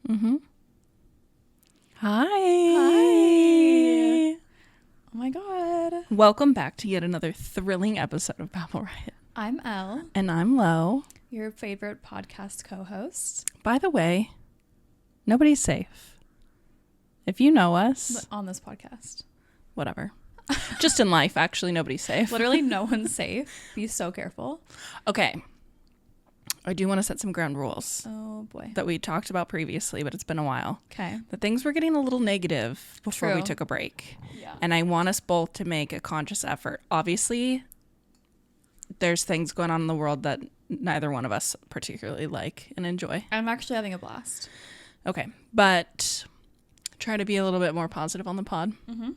Mm-hmm. Hi. Hi. Oh my God. Welcome back to yet another thrilling episode of Babble Riot. I'm Elle, And I'm Lo. your favorite podcast co-host. By the way, nobody's safe. If you know us, On this podcast. whatever. Just in life, actually, nobody's safe. Literally no one's safe. Be so careful. Okay. I do want to set some ground rules Oh boy. that we talked about previously, but it's been a while. Okay. The things were getting a little negative before we True. took a break. Yeah. And I want us both to make a conscious effort. Obviously, there's things going on in the world that neither one of us particularly like and enjoy. I'm actually having a blast. Okay. But try to be a little bit more positive on the pod. Mm-hmm.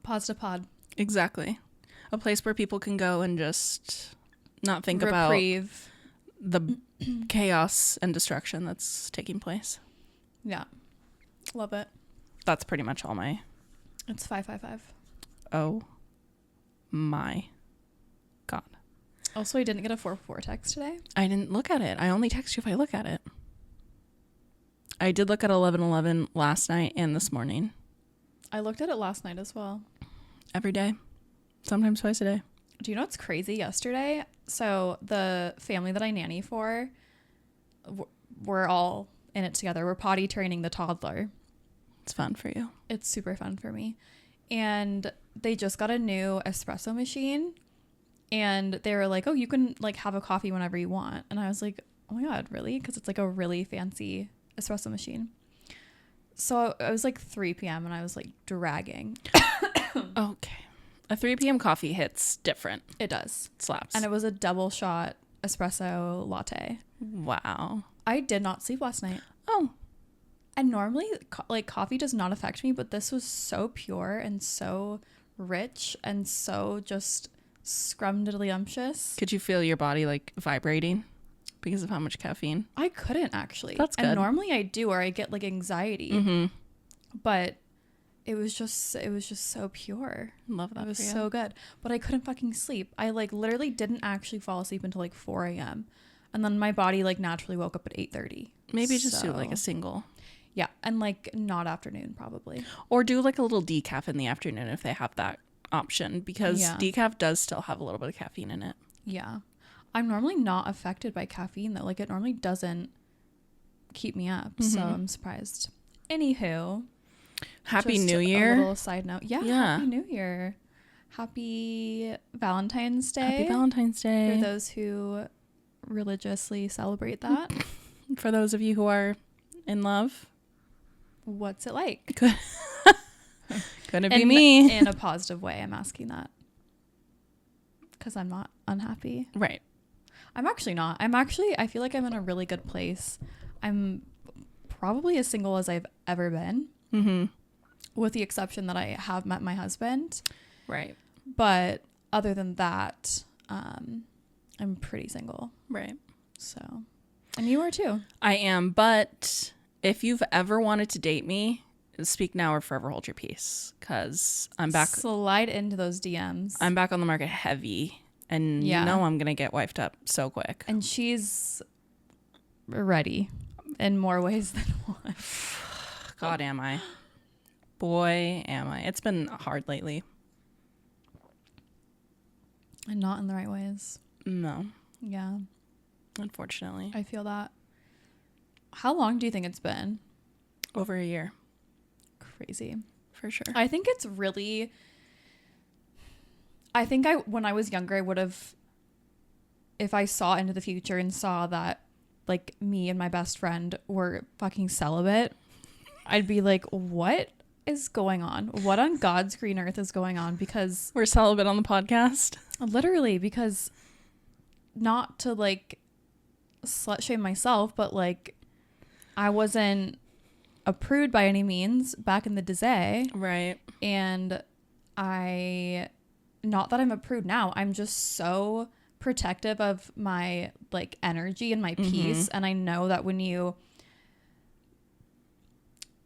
Positive pod. Exactly. A place where people can go and just not think Reprieve. about the chaos and destruction that's taking place. Yeah. Love it. That's pretty much all my... It's 555. Oh my God. Also, I didn't get a 444 text today. I didn't look at it. I only text you if I look at it. I did look at 11:11 last night and this morning. I looked at it last night as well. Every day. Sometimes twice a day. Do you know what's crazy? Yesterday, so the family that I nanny for, we're all in it together. We're potty training the toddler. It's fun for you. It's super fun for me. And they just got a new espresso machine. And they were like, oh, you can like have a coffee whenever you want. And I was like, oh my God, really? Because it's like a really fancy espresso machine. So it was like 3 p.m. and I was like dragging. Okay. A 3 p.m. coffee hits different. It does. It slaps. And it was a double shot espresso latte. Wow. I did not sleep last night. Oh. And normally, like, coffee does not affect me, but this was so pure and so rich and so just scrumdiddlyumptious. Could you feel your body like vibrating because of how much caffeine? I couldn't actually. That's good. And normally I do, or I get like anxiety. Mm-hmm. But it was just so pure. Love that. It was for you. so good. But I couldn't fucking sleep. I like literally didn't actually fall asleep until like 4 a.m. And then my body like naturally woke up at 8:30. Maybe just do like a single. Yeah, and like not afternoon probably. Or do like a little decaf in the afternoon if they have that option, because decaf does still have a little bit of caffeine in it. Yeah. I'm normally not affected by caffeine though. Like it normally doesn't keep me up. So I'm surprised. Anywho. Happy just New Year. A little side note. Yeah. Happy New Year. Happy Valentine's Day. Happy Valentine's Day. For those who religiously celebrate that. For those of you who are in love. What's it like? Gonna be me. In a positive way, I'm asking that. Because I'm not unhappy. Right. I'm actually not. I feel like I'm in a really good place. I'm probably as single as I've ever been. Mm-hmm. With the exception that I have met my husband. Right. But other than that, I'm pretty single. Right. So, and you are too. I am, but if you've ever wanted to date me, speak now or forever hold your peace, because I'm back. Slide into those DMs. I'm back on the market heavy, and you know I'm gonna get wifed up so quick. And she's ready in more ways than one. God, am I? Boy, am I. It's been hard lately. And not in the right ways. No. Yeah. Unfortunately. I feel that. How long do you think it's been? Over a year. Crazy. For sure. I think it's really... when I was younger, I would have... If I saw into the future and saw that, like, me and my best friend were fucking celibate, I'd be like, what is going on? What on God's green earth is going on? Because... We're celibate on the podcast. Literally, because... Not to, like, slut shame myself, but, like... I wasn't a prude by any means back in the day. Right. And not that I'm a prude now, I'm just so protective of my like energy and my peace. And I know that when you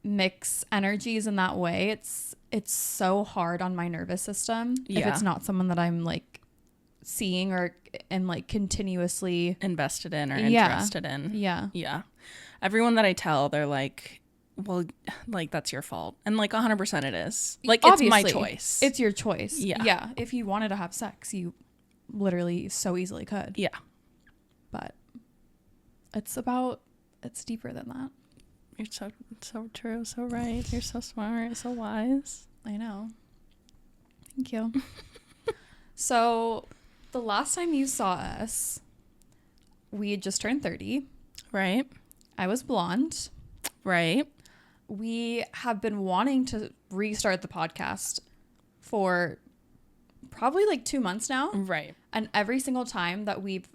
mix energies in that way, it's so hard on my nervous system if it's not someone that I'm like seeing or and like continuously invested in or interested in. Yeah. Yeah. Everyone that I tell, they're like, well, like, that's your fault. And like 100% it is. Like, it's my Obviously, choice. It's your choice. Yeah. Yeah. If you wanted to have sex, you literally so easily could. Yeah. But it's deeper than that. You're so true, so right. You're so smart, so wise. I know. Thank you. So the last time you saw us, we had just turned 30. Right. I was blonde. Right. We have been wanting to restart the podcast for probably like 2 months now. Right. And every single time that we've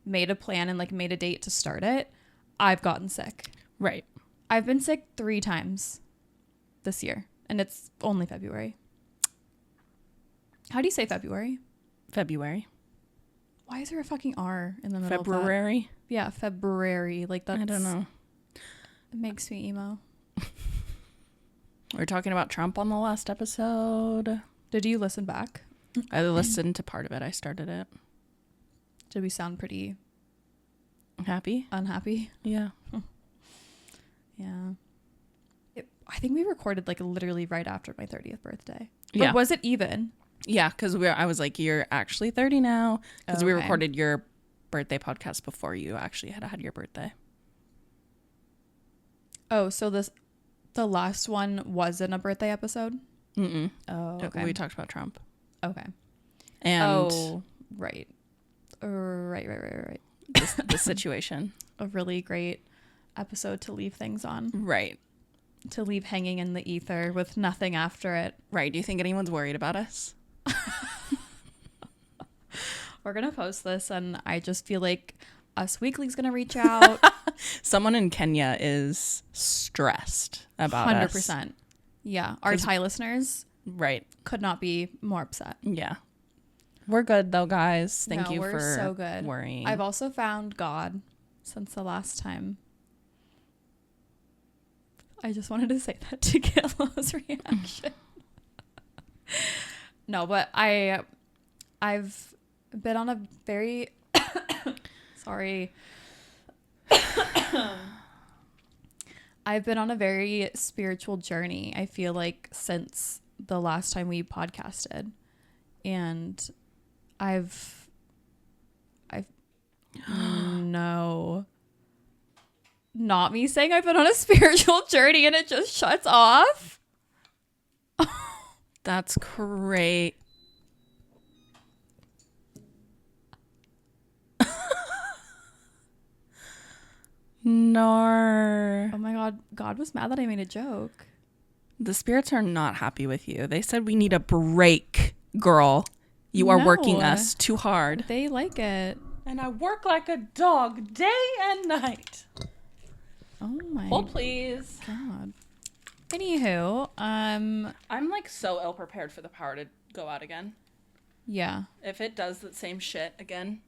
made a plan and like made a date to start it, I've gotten sick. Right. I've been sick 3 times this year, and it's only February. How do you say February? February. Why is there a fucking R in the middle February? of that? Yeah, February. Like, that's... I don't know. It makes me emo. We were talking about Trump on the last episode. Did you listen back? I listened to part of it. I started it. Did we sound pretty Happy? unhappy? Yeah. Yeah. I think we recorded like literally right after my 30th birthday. Yeah. Or was it even? Yeah, because I was like, you're actually 30 now. Because we Okay. recorded your birthday podcast before you actually had your birthday. Oh, so the last one wasn't a birthday episode? Mm-mm. Oh, okay. We talked about Trump. Okay. And Right. Right. the situation. A really great episode to leave things on. Right. To leave hanging in the ether with nothing after it. Right. Do you think anyone's worried about us? We're going to post this, and I just feel like Us Weekly's going to reach out. Someone in Kenya is stressed about 100%. us. Yeah. Our Thai listeners Right. could not be more upset. Yeah. We're good, though, guys. Thank you we're for so good. worrying. I've also found God since the last time. I just wanted to say that to get Lo's reaction. No, but I've been on a very sorry. I've been on a very spiritual journey, I feel like, since the last time we podcasted. And I've no. Not me saying I've been on a spiritual journey and it just shuts off. That's great. No. Oh my God. God was mad that I made a joke. The spirits are not happy with you. They said we need a break, girl. You are working us too hard. They like it. And I work like a dog day and night. Oh my Hold, please. God. Anywho, I'm like so ill prepared for the power to go out again. yeah. If it does the same shit again,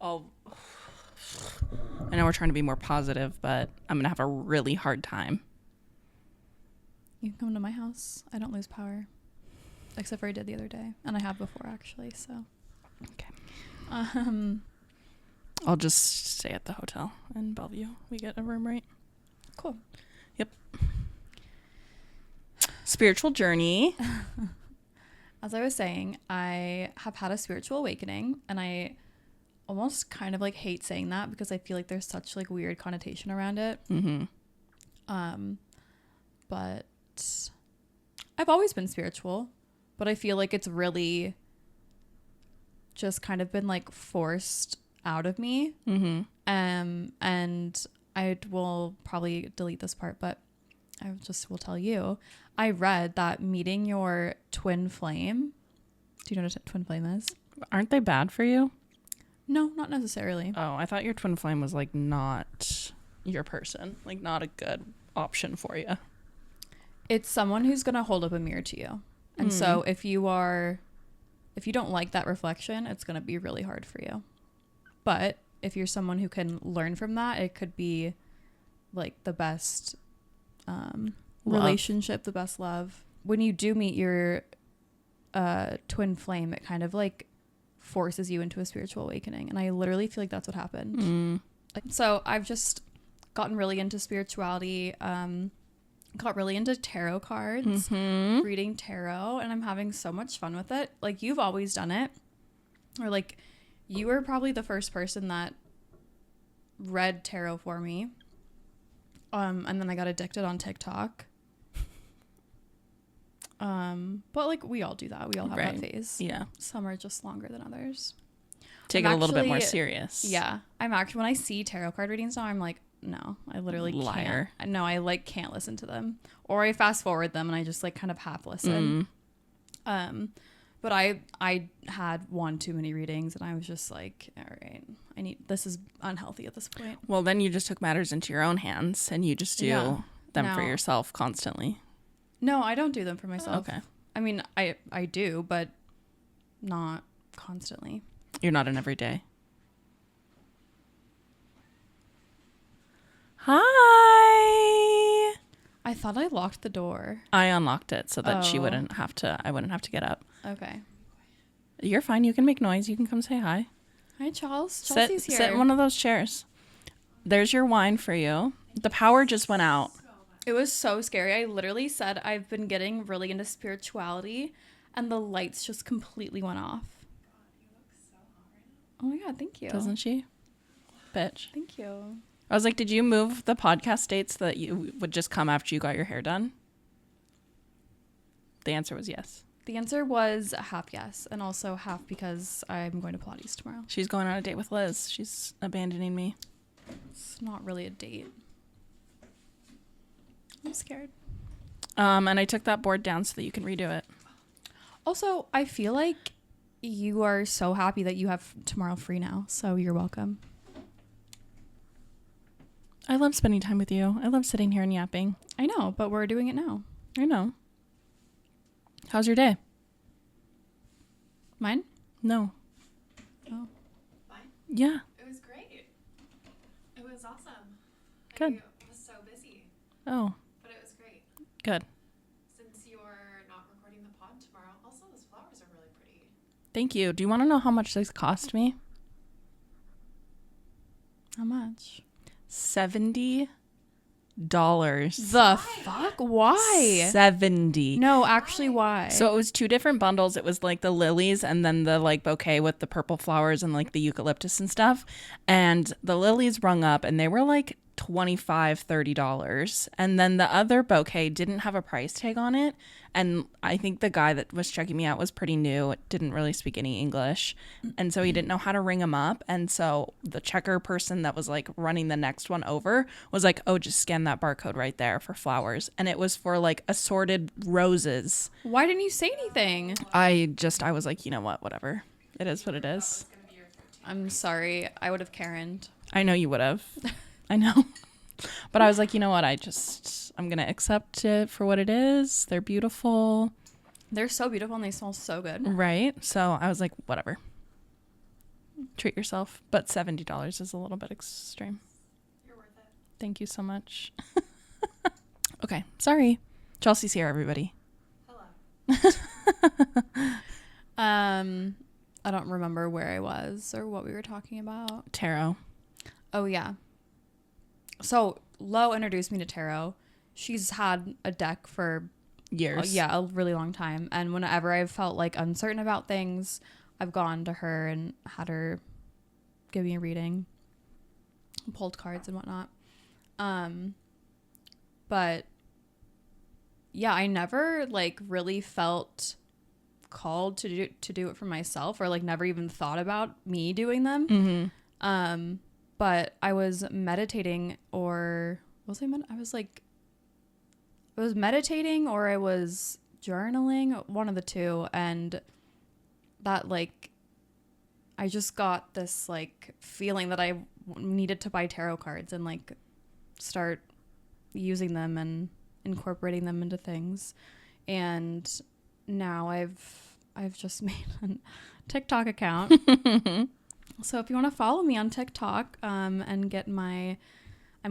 I know we're trying to be more positive, but I'm going to have a really hard time. You can come to my house. I don't lose power. Except for I did the other day. And I have before, actually, so. Okay. I'll I'll just stay at the hotel in Bellevue. We get a room, right? Cool. Yep. Spiritual journey. As I was saying, I have had a spiritual awakening, and I almost kind of like hate saying that because I feel like there's such like weird connotation around it. Mm-hmm. But I've always been spiritual, but I feel like it's really just kind of been like forced out of me. Mm-hmm. And I will probably delete this part, but I just will tell you, I read that meeting your twin flame. Do you know what a twin flame is? Aren't they bad for you? No, not necessarily. Oh, I thought your twin flame was like not your person, like not a good option for you. It's someone who's going to hold up a mirror to you. And so if you don't like that reflection, it's going to be really hard for you. But if you're someone who can learn from that, it could be like the best relationship, the best love. When you do meet your twin flame, it kind of like forces you into a spiritual awakening. And I literally feel like that's what happened. So I've just gotten really into spirituality. Got really into tarot cards, reading tarot, and I'm having so much fun with it. Like, you've always done it, or like you were probably the first person that read tarot for me. And then I got addicted on TikTok. But like we all do that. We all have that phase. Yeah. Some are just longer than others. Take it a little bit more serious. Yeah. I'm actually, when I see tarot card readings now, I'm like, no, I literally Liar. can't. No, I like can't listen to them. Or I fast forward them and I just like kind of half listen. But I had one too many readings and I was just like, all right, this is unhealthy at this point. Well, then you just took matters into your own hands and you just do them for yourself constantly. No, I don't do them for myself. Okay. I mean, I do, but not constantly. You're not an everyday. Hi. I thought I locked the door. I unlocked it so that I wouldn't have to get up. Okay. You're fine. You can make noise. You can come say hi. Hi, Charles. Chelsea's here. Sit in one of those chairs. There's your wine for you. The power just went out. It was so scary. I literally said I've been getting really into spirituality and the lights just completely went off. Oh my God, thank you. Doesn't she? Bitch. Thank you. I was like, did you move the podcast dates so that you would just come after you got your hair done? The answer was yes. The answer was half yes, and also half because I'm going to Pilates tomorrow. She's going on a date with Liz. She's abandoning me. It's not really a date. I'm scared. And I took that board down so that you can redo it. Also, I feel like you are so happy that you have tomorrow free now, so you're welcome. I love spending time with you. I love sitting here and yapping. I know, but we're doing it now. I know. How's your day? Mine? No. Oh. Mine? Yeah. It was great. It was awesome. Good. I was so busy, Oh, but it was great. good. Since you're not recording the pod tomorrow, also those flowers are really pretty. Thank you. Do you want to know how much this cost me? How much? $70. The fuck? Why? 70. No, actually, why? So it was two different bundles. It was like the lilies and then the like bouquet with the purple flowers and like the eucalyptus and stuff. And the lilies rung up and they were like $25-$30. And then the other bouquet didn't have a price tag on it. And I think the guy that was checking me out was pretty new, didn't really speak any English. And so he didn't know how to ring them up. And so the checker person that was like running the next one over was like, oh, just scan that barcode right there for flowers. And it was for like assorted roses. Why didn't you say anything? I was like, you know what, whatever. It is what it is. I'm sorry. I would have Karen'd. I know you would have. I know. But I was like, you know what? I'm going to accept it for what it is. They're beautiful. They're so beautiful and they smell so good. Right. So I was like, whatever. Treat yourself. But $70 is a little bit extreme. You're worth it. Thank you so much. Okay. Sorry. Chelsea's here, everybody. Hello. I don't remember where I was or what we were talking about. Tarot. Oh, yeah. So Lo introduced me to tarot. She's had a deck for Years. a really long time. And whenever I've felt like uncertain about things, I've gone to her and had her give me a reading, pulled cards and whatnot. But yeah, I never like really felt called to do it for myself, or like never even thought about me doing them. Mm-hmm. But I was meditating, or I was meditating or I was journaling, one of the two, and that like I just got this like feeling that I needed to buy tarot cards and like start using them and incorporating them into things. And now I've just made a TikTok account. So if you want to follow me on TikTok and get I'm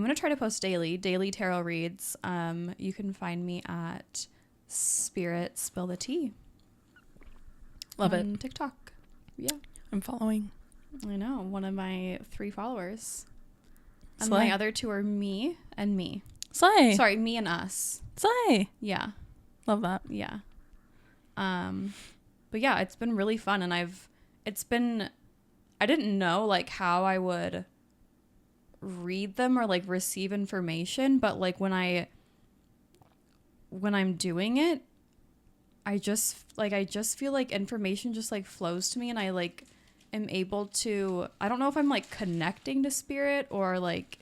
going to try to post daily tarot reads. You can find me at Spirit Spill the Tea. Love on it. TikTok. Yeah. I'm following. I know. One of my 3 followers. And Slay. my other two are me and me. Slay. Sorry, me and us. Slay. Yeah. Love that. Yeah. But yeah, it's been really fun, and I didn't know like how I would read them or like receive information, but like when I'm doing it, I just feel like information just like flows to me, and I like am able to, I don't know if I'm like connecting to spirit or like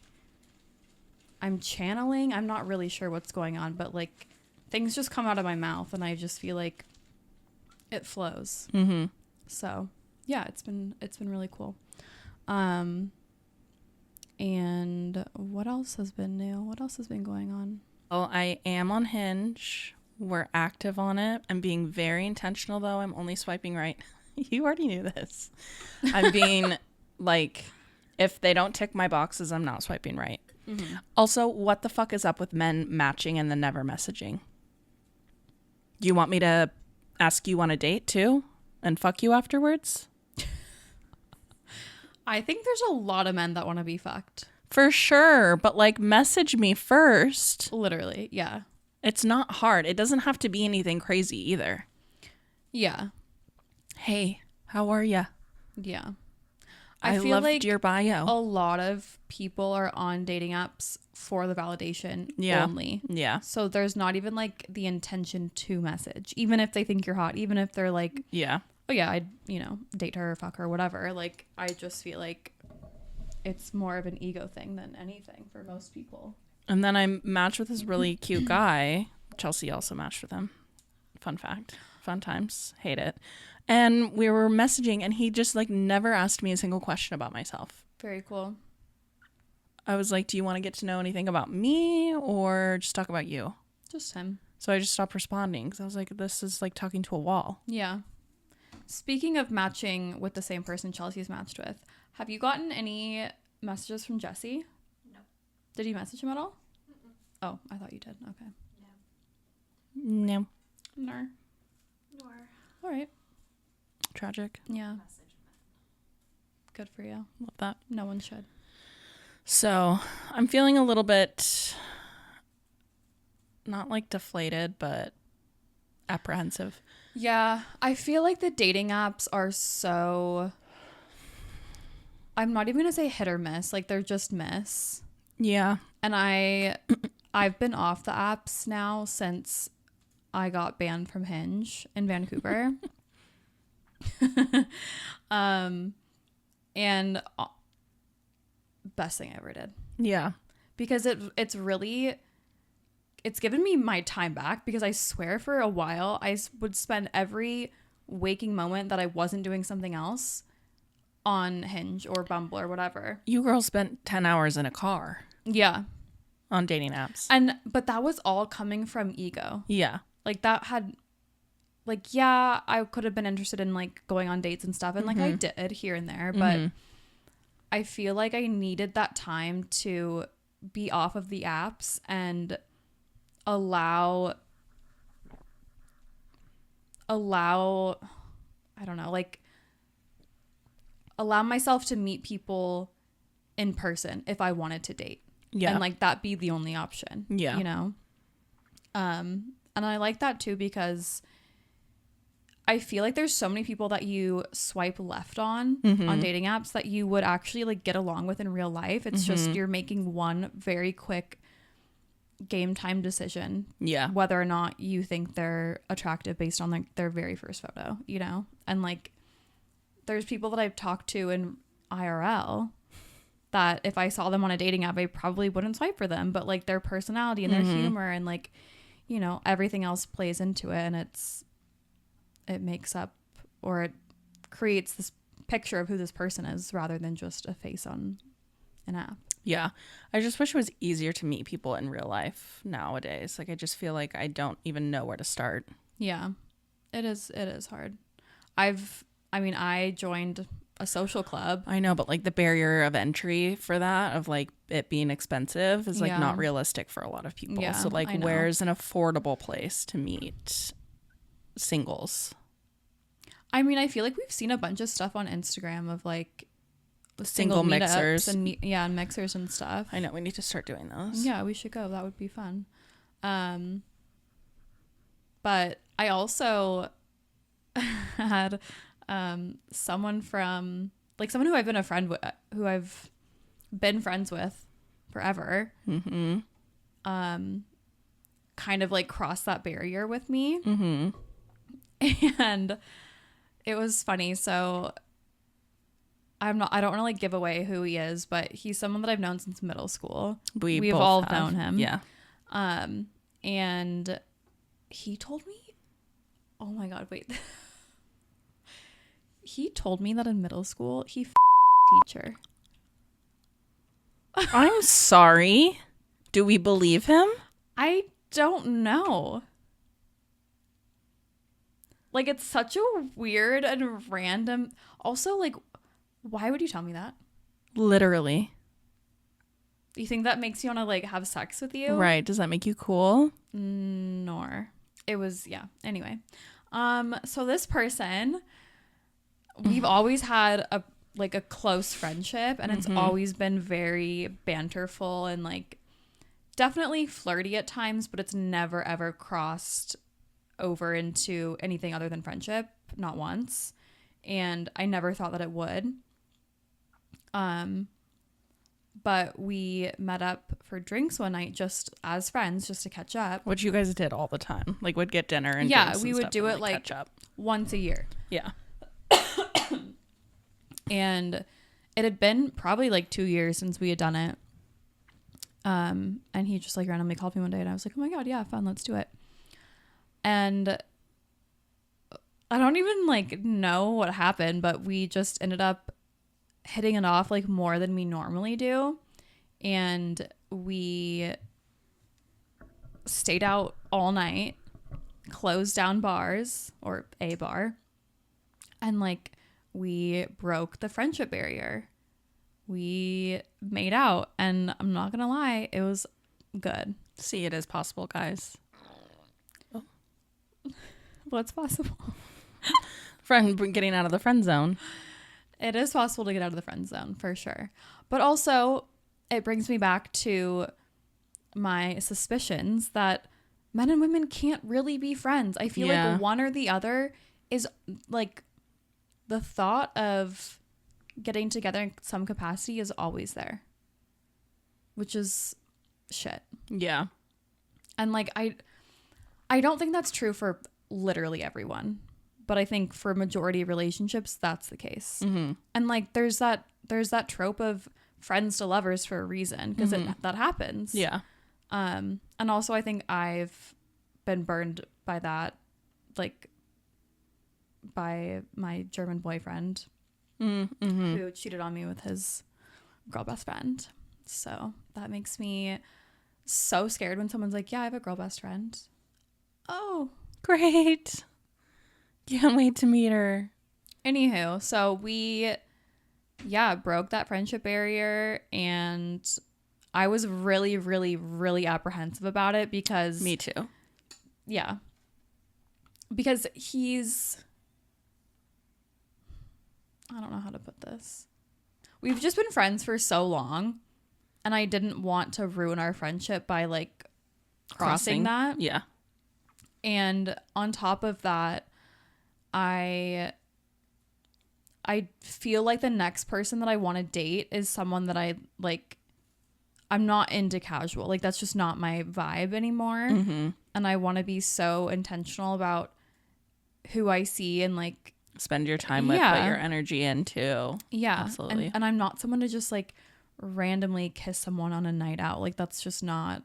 I'm channeling. I'm not really sure what's going on, but like things just come out of my mouth and I just feel like it flows. Mm-hmm. So yeah, it's been really cool. And what else has been new? What else has been going on? Well, I am on Hinge. We're active on it. I'm being very intentional, though. I'm only swiping right. You already knew this. I'm being like, if they don't tick my boxes, I'm not swiping right. Mm-hmm. Also, what the fuck is up with men matching and then never messaging? Do you want me to ask you on a date too and fuck you afterwards? I think there's a lot of men that want to be fucked. For sure, but like message me first. Literally, yeah. It's not hard. It doesn't have to be anything crazy either. Yeah. Hey, how are ya? Yeah. I feel loved like your bio. a lot of people are on dating apps for the validation only. Yeah. So there's not even like the intention to message, even if they think you're hot, even if they're like, Yeah. oh yeah, I'd, date her or fuck her, whatever. Like, I just feel like it's more of an ego thing than anything for most people. And then I matched with this really cute guy. Chelsea also matched with him. Fun fact. Fun times. Hate it. And we were messaging and he just like never asked me a single question about myself. Very cool. I was like, do you want to get to know anything about me or just talk about you? Just him. So I just stopped responding because I was like, this is like talking to a wall. Yeah. Speaking of matching with the same person Chelsea's matched with, have you gotten any messages from Jesse? No. Did you message him at all? Mm-mm. Oh, I thought you did. Okay. No. No. Nor All right. Tragic. Yeah. message men. Good for you. Love that. No one should. So I'm feeling a little bit not like deflated, but apprehensive. Yeah. I feel like the dating apps are so, I'm not even going to say hit or miss. Like, they're just miss. Yeah. And I've been off the apps now since I got banned from Hinge in Vancouver. And best thing I ever did, Yeah. because it's given me my time back, because I swear for a while I would spend every waking moment that I wasn't doing something else on Hinge or Bumble or whatever. You girls spent 10 hours in a car Yeah. on dating apps. But that was all coming from ego. Yeah. Like, that had, like, yeah, I could have been interested in like going on dates and stuff, and like I did here and there, but I feel like I needed that time to be off of the apps and allow I don't know, like, allow myself to meet people in person if I wanted to date. Yeah. And like that be the only option. Yeah. And I like that too, because I feel like there's so many people that you swipe left on dating apps that you would actually like get along with in real life. It's just you're making one very quick game time decision. Yeah. Whether or not you think they're attractive based on like their very first photo, And like, there's people that I've talked to in IRL that if I saw them on a dating app, I probably wouldn't swipe for them, but like their personality and their humor and like, everything else plays into it, and it makes up, or it creates this picture of who this person is rather than just a face on an app. Yeah. I just wish it was easier to meet people in real life nowadays. Like, I just feel like I don't even know where to start. Yeah, it is hard. I joined a social club. I know, but like the barrier of entry for that, of like it being expensive, is like Yeah. not realistic for a lot of people. Yeah, So like, I know. where's an affordable place to meet singles? I mean, I feel like we've seen a bunch of stuff on Instagram of like Single meetups mixers. and and mixers and stuff. I know, we need to start doing those. Yeah, we should go. That would be fun. But I also had someone from someone who I've been friends with forever. Mm-hmm. Kind of like cross that barrier with me. Mm-hmm. And it was funny. So I don't want to like give away who he is, but he's someone that I've known since middle school. We've both all have. known him. Yeah. And he told me, oh my God, wait. He told me that in middle school he teacher. I'm sorry. Do we believe him? I don't know. Like, it's such a weird and random. Also, like, why would you tell me that? Literally. You think that makes you want to like have sex with you? Right. Does that make you cool? Nor. It was, yeah. Anyway. So this person, we've always had a close friendship, and it's always been very banterful and like definitely flirty at times, but it's never ever crossed over into anything other than friendship, not once. And I never thought that it would. But we met up for drinks one night just as friends, just to catch up. Which you guys did all the time. Like, would get dinner and Yeah, drinks we and would stuff do and, it like catch up. once a year. Yeah. And it had been probably like 2 years since we had done it. And he just like randomly called me one day, and I was like, oh my God, yeah, fun, let's do it. And I don't even like know what happened, but we just ended up hitting it off like more than we normally do. And we stayed out all night, closed down bars, or a bar, and like we broke the friendship barrier. We made out, and I'm not gonna lie, it was good. See, it is possible, guys. What's possible? Friend getting out of the friend zone. It is possible to get out of the friend zone, for sure. But also, it brings me back to my suspicions that men and women can't really be friends. I feel like one or the other is like the thought of getting together in some capacity is always there, which is shit. Yeah. And like I don't think that's true for literally everyone, but I think for majority of relationships that's the case. Mm-hmm. And like there's that trope of friends to lovers for a reason, because that happens. Yeah. And also I think I've been burned by that, like by my German boyfriend who cheated on me with his girl best friend. So that makes me so scared when someone's like, yeah, I have a girl best friend. Oh, Great. Can't wait to meet her. anywho, so we broke that friendship barrier, and I was really, really, really apprehensive about it because Me too. yeah, because I don't know how to put this. We've just been friends for so long, and I didn't want to ruin our friendship by like crossing that. Yeah. And on top of that, I feel like the next person that I want to date is someone that I like. I'm not into casual. Like, that's just not my vibe anymore. Mm-hmm. And I want to be so intentional about who I see and like Spend your time with, put your energy into. yeah, Absolutely. And I'm not someone to just like randomly kiss someone on a night out. Like, that's just not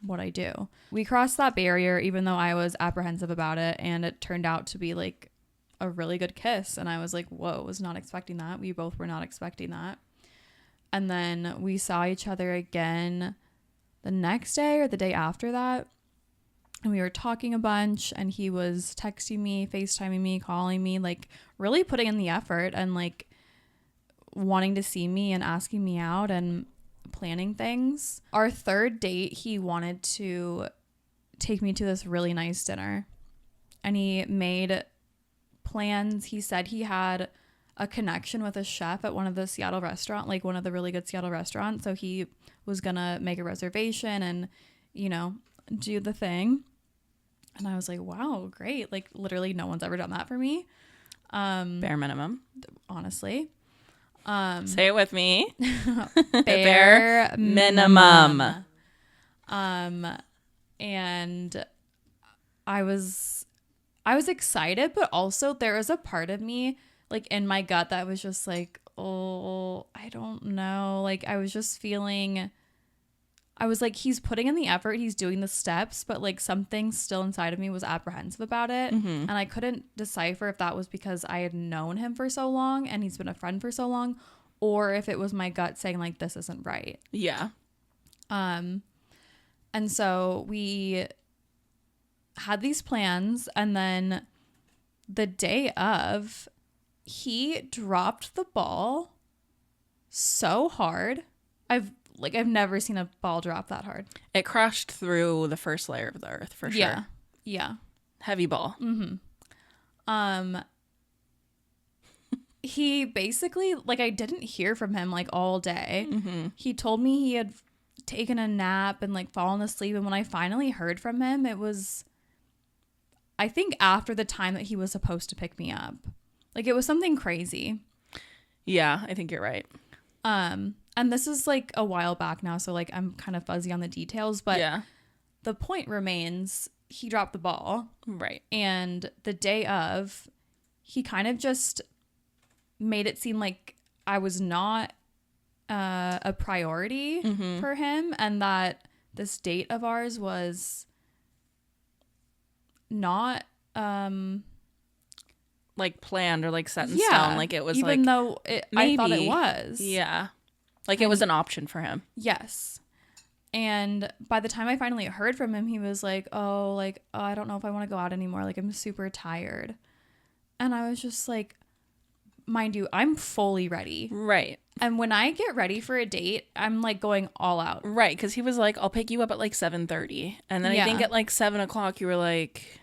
what I do. We crossed that barrier even though I was apprehensive about it, and it turned out to be like a really good kiss, and I was like, whoa, was not expecting that. We both were not expecting that. And then we saw each other again the next day or the day after that, and we were talking a bunch, and he was texting me, FaceTiming me, calling me, like really putting in the effort and like wanting to see me and asking me out and planning things. Our third date, he wanted to take me to this really nice dinner, and he made plans. He said he had a connection with a chef at one of the Seattle restaurant, like one of the really good Seattle restaurants. So he was gonna make a reservation and, you know, do the thing. And I was like, wow, great. Like literally no one's ever done that for me. Bare minimum. Honestly. Say it with me. Bare minimum. And I was excited, but also there was a part of me like in my gut that was just like, oh, I don't know. Like I was just feeling, I was like, he's putting in the effort, he's doing the steps, but like something still inside of me was apprehensive about it. And I couldn't decipher if that was because I had known him for so long and he's been a friend for so long, or if it was my gut saying like, this isn't right. Yeah. And so we had these plans, and then the day of, he dropped the ball so hard. I've never seen a ball drop that hard. It crashed through the first layer of the earth for sure. Yeah. Yeah. Heavy ball. He basically, like, I didn't hear from him like all day. He told me he had taken a nap and like fallen asleep, and when I finally heard from him, it was, I think, after the time that he was supposed to pick me up. Like it was something crazy. Yeah, I think you're right. And this is like a while back now, so like I'm kind of fuzzy on the details, but yeah, the point remains, he dropped the ball. right. And the day of, he kind of just made it seem like I was not a priority for him, and that this date of ours was not like planned or like set in stone. Like it was even like, though I thought it maybe. was. Yeah. Like it was an option for him. Yes. And by the time I finally heard from him, he was like, oh, I don't know if I want to go out anymore. Like, I'm super tired. And I was just like, mind you, I'm fully ready. Right. And when I get ready for a date, I'm like going all out. Right. Because he was like, I'll pick you up at like 7:30. And then I think at like 7 o'clock, you were like,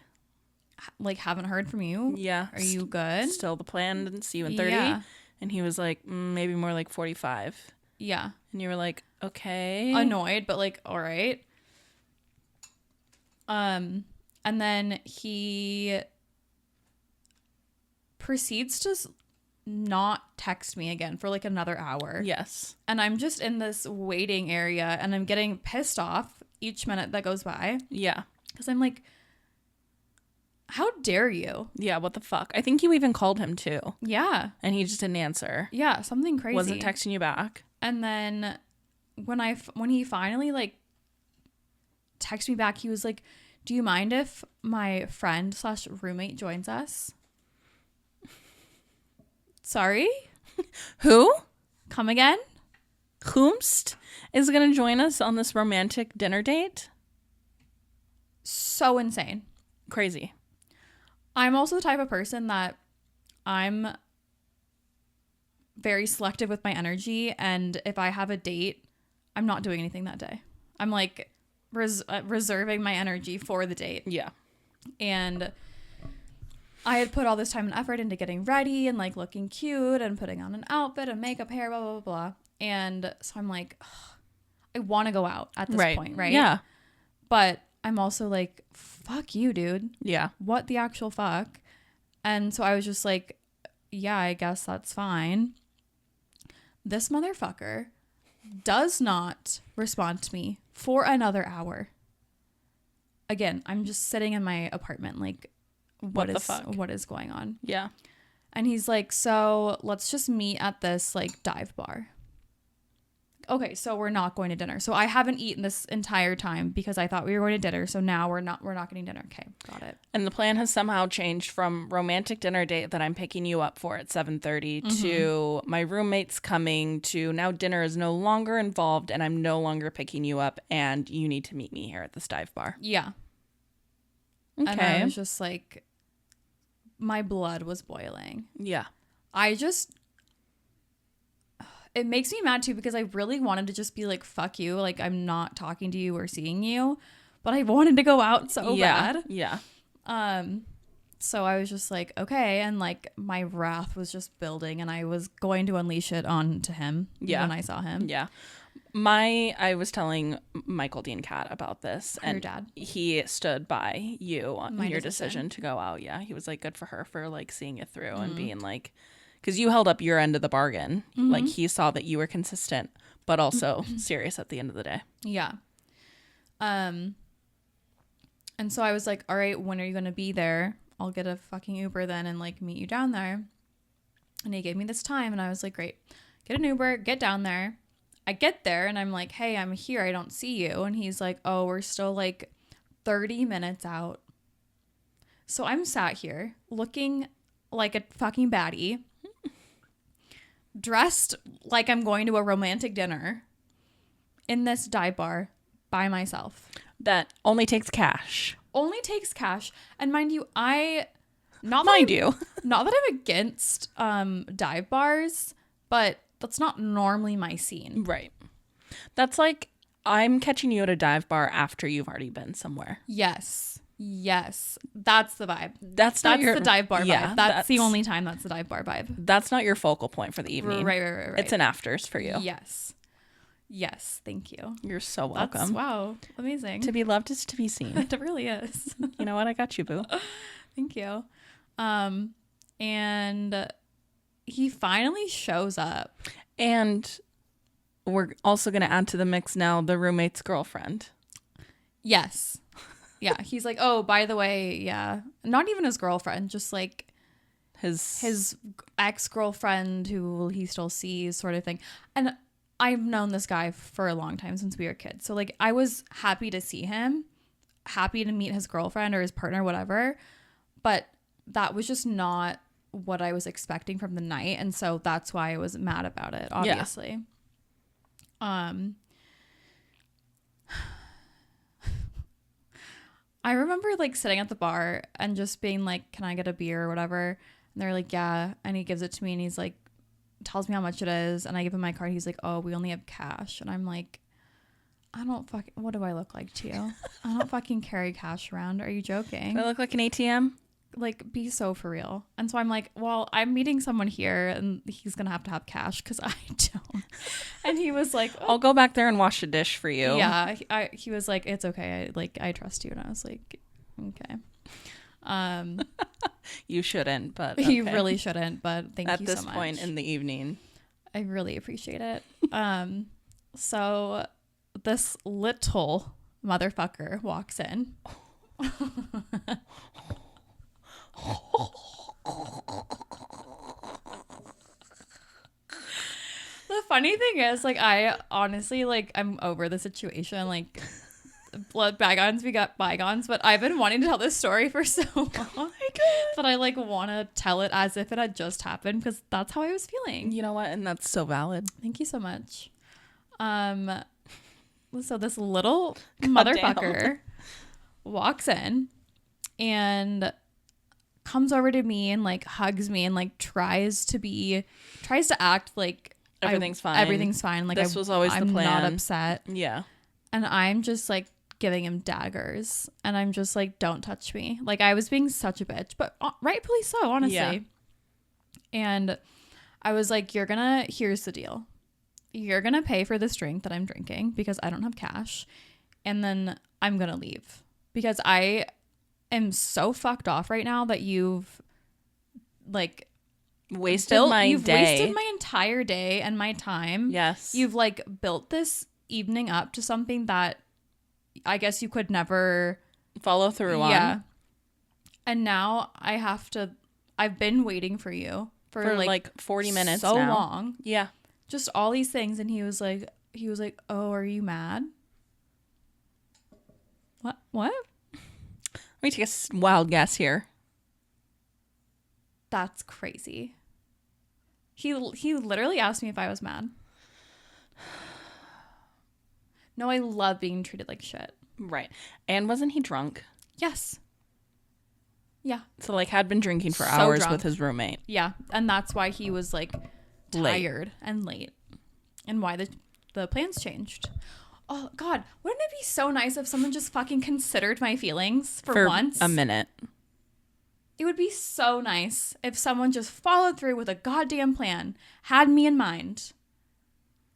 haven't heard from you. yeah. Are you good? Still the plan, didn't see you in 30. Yeah. And he was like, maybe more like 45. Yeah. And you were like, okay. Annoyed, but like, all right. And then he proceeds to not text me again for like another hour. Yes. And I'm just in this waiting area, and I'm getting pissed off each minute that goes by. Yeah. Because I'm like, how dare you? Yeah, what the fuck? I think you even called him too. Yeah. And he just didn't answer. Yeah, something crazy. Wasn't texting you back. And then when he finally like texted me back, he was like, do you mind if my friend / roommate joins us? Sorry? Who? Come again? Whomst is going to join us on this romantic dinner date? So insane. Crazy. I'm also the type of person that I'm very selective with my energy, and if I have a date, I'm not doing anything that day. I'm like reserving my energy for the date. Yeah. And I had put all this time and effort into getting ready and like looking cute and putting on an outfit and makeup, hair, blah, blah, blah, blah. And so I'm like, ugh, I want to go out at this point, right? Yeah. But I'm also like, fuck you, dude. Yeah. What the actual fuck? And so I was just like, yeah, I guess that's fine. This motherfucker does not respond to me for another hour. Again, I'm just sitting in my apartment like, what is going on? Yeah. And he's like, so let's just meet at this like dive bar. Okay, so we're not going to dinner. So I haven't eaten this entire time because I thought we were going to dinner. So now we're not getting dinner. Okay, got it. And the plan has somehow changed from romantic dinner date that I'm picking you up for at 7:30 to my roommate's coming to now dinner is no longer involved and I'm no longer picking you up and you need to meet me here at this dive bar. Yeah. Okay. And I was just like, my blood was boiling. Yeah. It makes me mad too because I really wanted to just be like, fuck you. Like, I'm not talking to you or seeing you. But I wanted to go out so bad. Yeah. So I was just like, okay. And like my wrath was just building and I was going to unleash it onto him when I saw him. Yeah. I was telling Michael Dean Cat about this, Your and dad. he stood by you on My your decision to go out. Yeah, he was like, good for her for like seeing it through and being like, because you held up your end of the bargain. Like he saw that you were consistent, but also serious at the end of the day. Yeah. And so I was like, all right, when are you going to be there? I'll get a fucking Uber then and like meet you down there. And he gave me this time and I was like, great, get an Uber, get down there. I get there and I'm like, hey, I'm here. I don't see you. And he's like, oh, we're still like 30 minutes out. So I'm sat here looking like a fucking baddie, dressed like I'm going to a romantic dinner in this dive bar by myself. That only takes cash. Only takes cash. And mind you, not that I'm against dive bars, but that's not normally my scene. Right. That's like, I'm catching you at a dive bar after you've already been somewhere. Yes. That's the vibe. That's the dive bar yeah, vibe. That's the only time that's the dive bar vibe. That's not your focal point for the evening. Right. It's an afters for you. Yes. Thank you. You're so welcome. Wow. Amazing. To be loved is to be seen. It really is. You know what? I got you, boo. Thank you. And he finally shows up. And we're also going to add to the mix now the roommate's girlfriend. Yes. Yeah. He's like, oh, by the way, yeah. Not even his girlfriend, just like his ex-girlfriend who he still sees, sort of thing. And I've known this guy for a long time, since we were kids. So like I was happy to see him, happy to meet his girlfriend or his partner, whatever. But that was just not what I was expecting from the night. And so that's why I was mad about it, obviously. Yeah. I remember like sitting at the bar and just being like, can I get a beer or whatever? And they're like, yeah. And he gives it to me and he's like, tells me how much it is. And I give him my card. He's like, oh, we only have cash. And I'm like, what do I look like to you? I don't fucking carry cash around. Are you joking? Do I look like an ATM? Like, be so for real. And so I'm like, well, I'm meeting someone here and he's going to have cash because I don't. And he was like, oh. I'll go back there and wash a dish for you. Yeah. He was like, it's okay. I trust you. And I was like, okay. You shouldn't, but okay. You really shouldn't, but thank you so much. At this point in the evening. I really appreciate it. So this little motherfucker walks in. The funny thing is, like, I honestly, like, I'm over the situation. Like, blood bygones, we got bygones. But I've been wanting to tell this story for so long. Oh my God. But I, like, want to tell it as if it had just happened because that's how I was feeling. You know what? And that's so valid. Thank you so much. So this little motherfucker walks in and comes over to me and like hugs me and like tries to act like everything's fine. Like this was always I'm the plan. not upset. Yeah. And I'm just like giving him daggers and I'm just like, don't touch me. Like I was being such a bitch, but rightfully so, honestly. Yeah. And I was like, here's the deal. You're going to pay for this drink that I'm drinking because I don't have cash. And then I'm going to leave because I am so fucked off right now that you've like wasted my entire day and my time. Yes. You've like built this evening up to something that I guess you could never follow through on. Yeah. And now I've been waiting for you for like 40 minutes so now. long. Yeah. Just all these things. And he was like, oh, are you mad? What? Let me take a wild guess here. That's crazy. He literally asked me if I was mad. No, I love being treated like shit. Right. And wasn't he drunk? Yes. Yeah. So like had been drinking for hours with his roommate. Yeah. And that's why he was like tired and late. And why the plans changed. Oh God, wouldn't it be so nice if someone just fucking considered my feelings for once? A minute. It would be so nice if someone just followed through with a goddamn plan, had me in mind.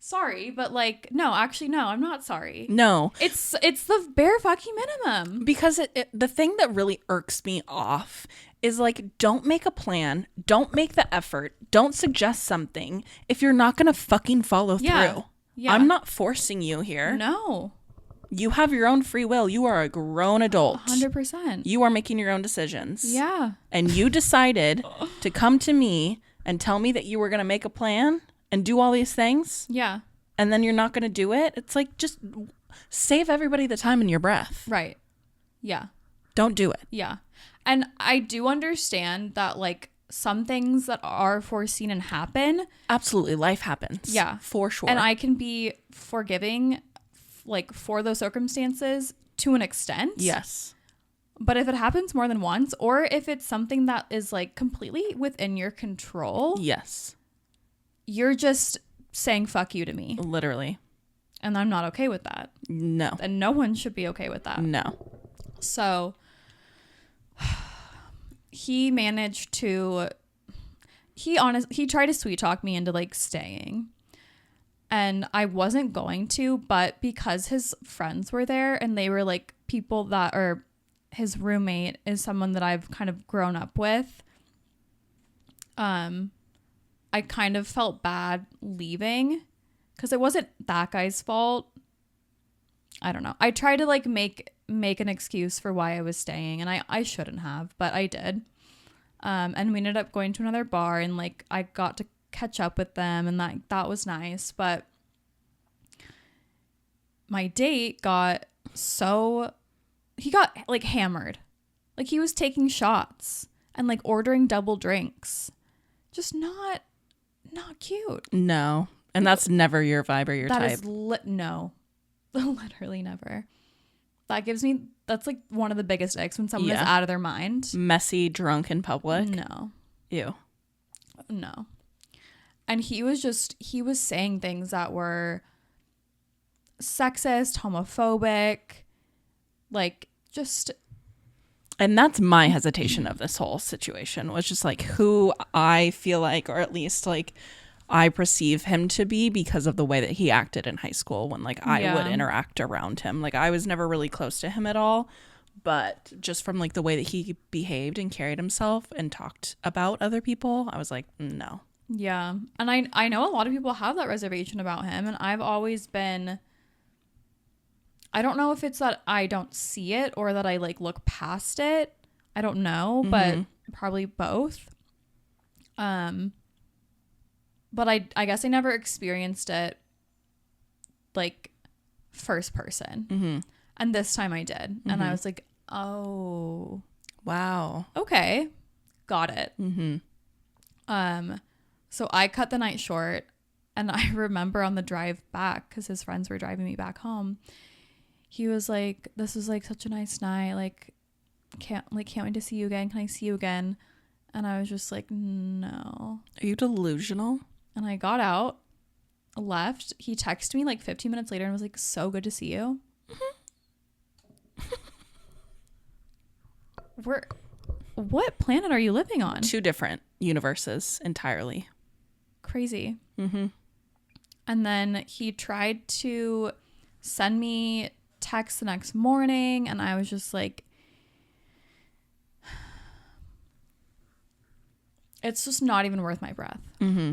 Sorry, but like, no, actually, no, I'm not sorry. No. It's the bare fucking minimum. Because the thing that really irks me off is like, don't make a plan, don't make the effort, don't suggest something if you're not going to fucking follow through. Yeah. I'm not forcing you here. No. You have your own free will. You are a grown adult. 100%. You are making your own decisions. Yeah. And you decided to come to me and tell me that you were going to make a plan and do all these things. Yeah. And then you're not going to do it. It's like, just save everybody the time and your breath. Right. Yeah. Don't do it. Yeah. And I do understand that like some things that are foreseen and happen. Absolutely. Life happens. Yeah. For sure. And I can be forgiving like for those circumstances to an extent. Yes. But if it happens more than once, or if it's something that is like completely within your control, Yes. you're just saying fuck you to me. Literally. And I'm not okay with that. No. And no one should be okay with that. No. So he managed to he tried to sweet talk me into like staying. And I wasn't going to, but because his friends were there and they were like people that are his roommate is someone that I've kind of grown up with. I kind of felt bad leaving because it wasn't that guy's fault. I don't know. I tried to like make an excuse for why I was staying, and I shouldn't have, but I did. And we ended up going to another bar, and like I got to catch up with them, and that was nice. But my date got he got like hammered. Like he was taking shots and like ordering double drinks. Just not cute. No. And that's never your vibe or your That type. is no. Literally never. That's like one of the biggest icks when someone is out of their mind. Messy, drunk in public. No. Ew. No. And he was saying things that were sexist, homophobic, like just. And that's my hesitation of this whole situation, was just like who I feel like, or at least like I perceive him to be because of the way that he acted in high school when like I would interact around him. Like I was never really close to him at all, but just from like the way that he behaved and carried himself and talked about other people, I was like, no. Yeah. And I know a lot of people have that reservation about him, and I've always been, I don't know if it's that I don't see it or that I like look past it. I don't know, but probably both. But I guess I never experienced it like first person. Mm-hmm. And this time I did. And I was like, oh. Wow. Okay. Got it. Mm-hmm. So I cut the night short, and I remember on the drive back, because his friends were driving me back home, he was like, this was like such a nice night. Like, can't wait to see you again. Can I see you again? And I was just like, no. Are you delusional? And I got out, left. He texted me like 15 minutes later and was like, so good to see you. What planet are you living on? 2 different universes entirely. Crazy. Mm-hmm. And then he tried to send me texts the next morning, and I was just like, it's just not even worth my breath. Mm-hmm.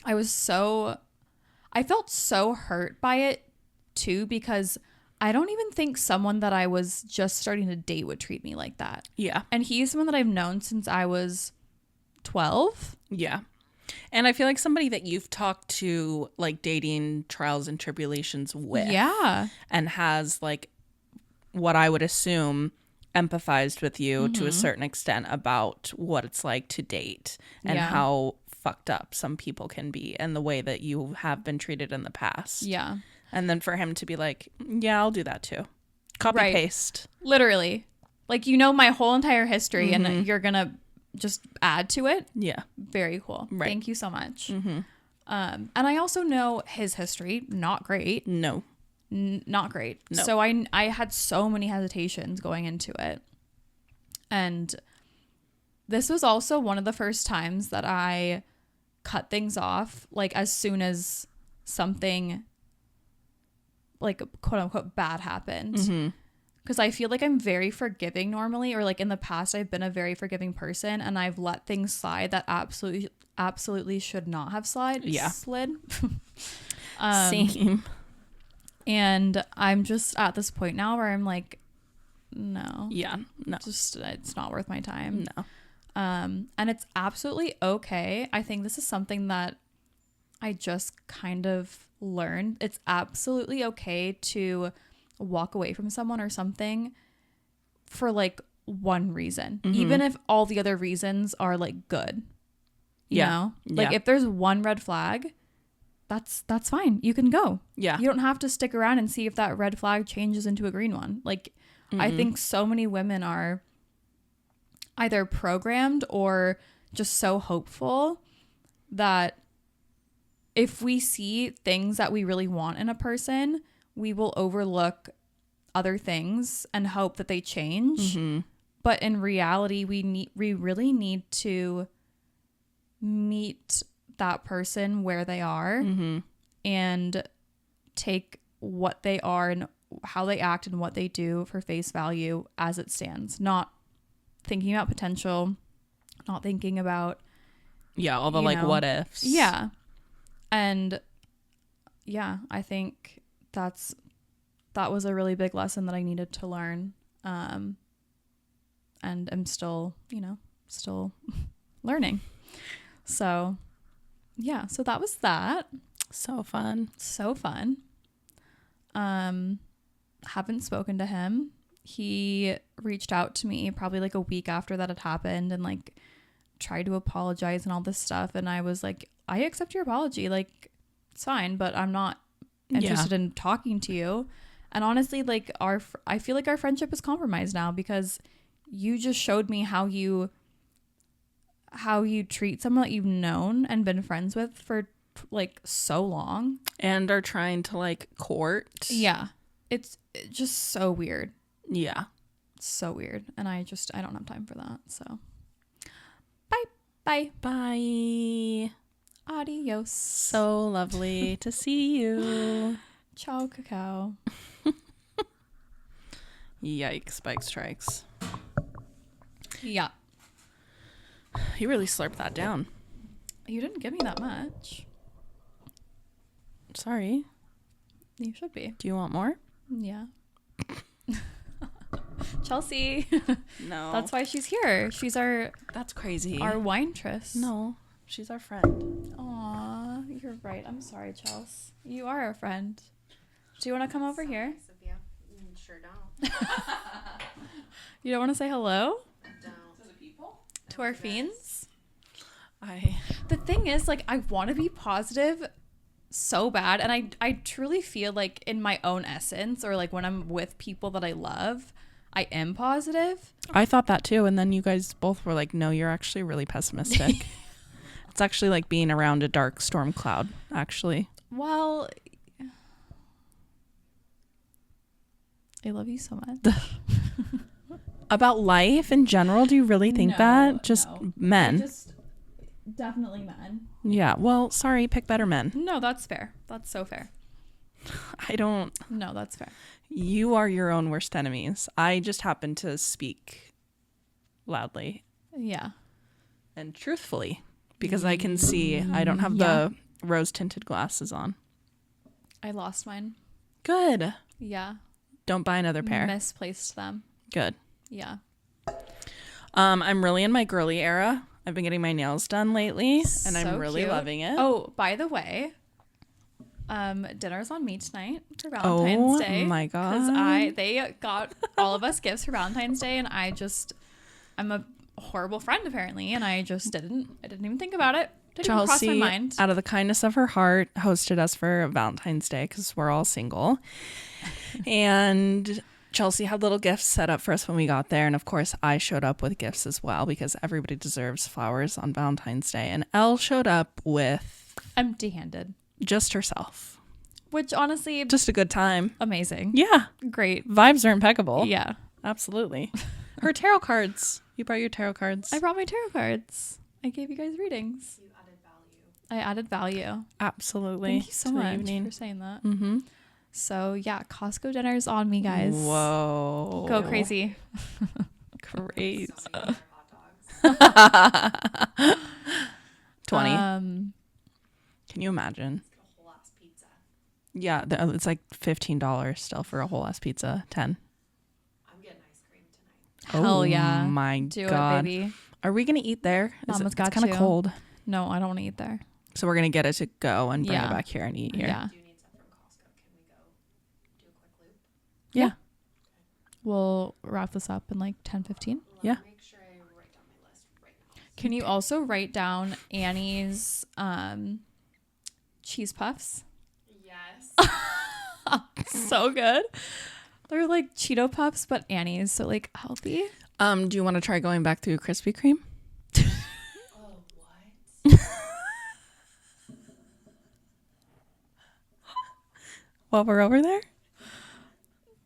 I felt so hurt by it too, because I don't even think someone that I was just starting to date would treat me like that. Yeah. And he's someone that I've known since I was 12. Yeah. And I feel like somebody that you've talked to like dating trials and tribulations with. Yeah. And has like what I would assume empathized with you to a certain extent about what it's like to date and how fucked up some people can be and the way that you have been treated in the past. Yeah. And then for him to be like, yeah, I'll do that too. Copy paste. Literally. Like, you know, my whole entire history and you're going to just add to it. Yeah. Very cool. Right. Thank you so much. And I also know his history. Not great. No. Not great. No. So I had so many hesitations going into it. And this was also one of the first times that I cut things off, like as soon as something like quote unquote bad happened. Mm-hmm. Because I feel like I'm very forgiving normally, or like in the past I've been a very forgiving person, and I've let things slide that absolutely should not have slid. Same. And I'm just at this point now where I'm like, no. Yeah. No. Just it's not worth my time. No. And it's absolutely okay. I think this is something that I just kind of learned. It's absolutely okay to walk away from someone or something for like one reason, even if all the other reasons are like good. You know? Like if there's one red flag, that's fine. You can go. Yeah. You don't have to stick around and see if that red flag changes into a green one. Like I think so many women are either programmed or just so hopeful that if we see things that we really want in a person, we will overlook other things and hope that they change. But in reality, we really need to meet that person where they are and take what they are and how they act and what they do for face value as it stands, not thinking about potential, not thinking about all the like what ifs. And I think that was a really big lesson that I needed to learn, and I'm still learning. So so that was that. So fun. Haven't spoken to him. He reached out to me probably like a week after that had happened and like tried to apologize and all this stuff, and I was like, I accept your apology, like it's fine, but I'm not interested in talking to you. And honestly, like I feel like our friendship is compromised now because you just showed me how you treat someone that you've known and been friends with for like so long and are trying to like court. It's just so weird. So weird, and I don't have time for that. So bye. Adios. So lovely to see you. Ciao, cacao. Yikes, spike strikes. Yeah. You really slurped that down. You didn't give me that much. Sorry. You should be. Do you want more? Yeah. Chelsea. No. That's why she's here. She's That's crazy. Our winetress. No. She's our friend. Aw, you're right. I'm sorry, Chelsea. You are our friend. Do you want to come over here? Sophia. Sure don't. You don't want to say hello? Don't. To the people? To our fiends? The thing is, like, I want to be positive so bad, and I truly feel like in my own essence, or like when I'm with people that I love, I am positive. I thought that too, and then you guys both were like, no, you're actually really pessimistic. It's actually like being around a dark storm cloud, actually. Well, I love you so much. About life in general, do you really think that? Just men. Definitely men. Yeah, well, sorry, pick better men. No, that's fair. That's so fair. No, that's fair. You are your own worst enemies. I just happen to speak loudly. Yeah. And truthfully, because I can see I don't have the rose-tinted glasses on. I lost mine. Good. Yeah. Don't buy another pair. Misplaced them. Good. Yeah. I'm really in my girly era. I've been getting my nails done lately, and I'm really cute. loving it. Oh, by the way, dinner's on me tonight for Valentine's Day. Oh my god! They got all of us gifts for Valentine's Day, and I'm a horrible friend apparently, and I didn't even think about it. Didn't even cross my mind. Out of the kindness of her heart, hosted us for Valentine's Day because we're all single, and Chelsea had little gifts set up for us when we got there. And of course, I showed up with gifts as well because everybody deserves flowers on Valentine's Day. And Elle showed up with empty-handed. Just herself. Which honestly, just a good time. Amazing. Yeah. Great. Vibes are impeccable. Yeah. Absolutely. Her tarot cards You brought your tarot cards. I brought my tarot cards. I gave you guys readings. You added value. I added value. Absolutely. Thank you so to the much evening. for saying that. Mm-hmm. So yeah, Costco dinner's on me, guys. Whoa. Go crazy. Crazy. So many other hot dogs. 20. Um, Can you imagine? Let's get a whole ass pizza. Yeah, it's like $15 still for a whole ass pizza. 10. I'm getting ice cream tonight. Hell Oh yeah. my Do God. it, baby. Are we gonna eat there? Mama's It's got kind you. of cold, No, I don't want to eat there. so we're gonna get it to go and bring Yeah. it back here and eat here. Yeah. I do need stuff from Costco. Can we go do a quick loop? Yeah. We'll wrap this up in like 10, 15. Let Yeah. me make sure I write down my list right now. Can you also write down Annie's cheese puffs? Yes. So good. They're like Cheeto puffs, but Annie's, so like healthy. Do you want to try going back through Krispy Kreme Oh, what? while we're over there?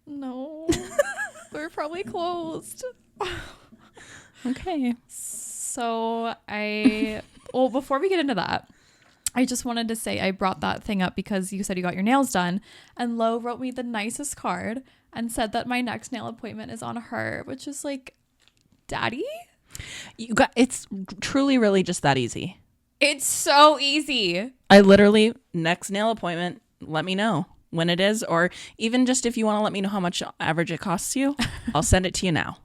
No. They're probably closed. Okay. So well, before we get into that, I just wanted to say I brought that thing up because you said you got your nails done, and Lo wrote me the nicest card and said that my next nail appointment is on her, which is like, Daddy? It's truly really just that easy. It's so easy. I literally, next nail appointment, let me know when it is, or even just if you want to let me know how much average it costs you, I'll send it to you now.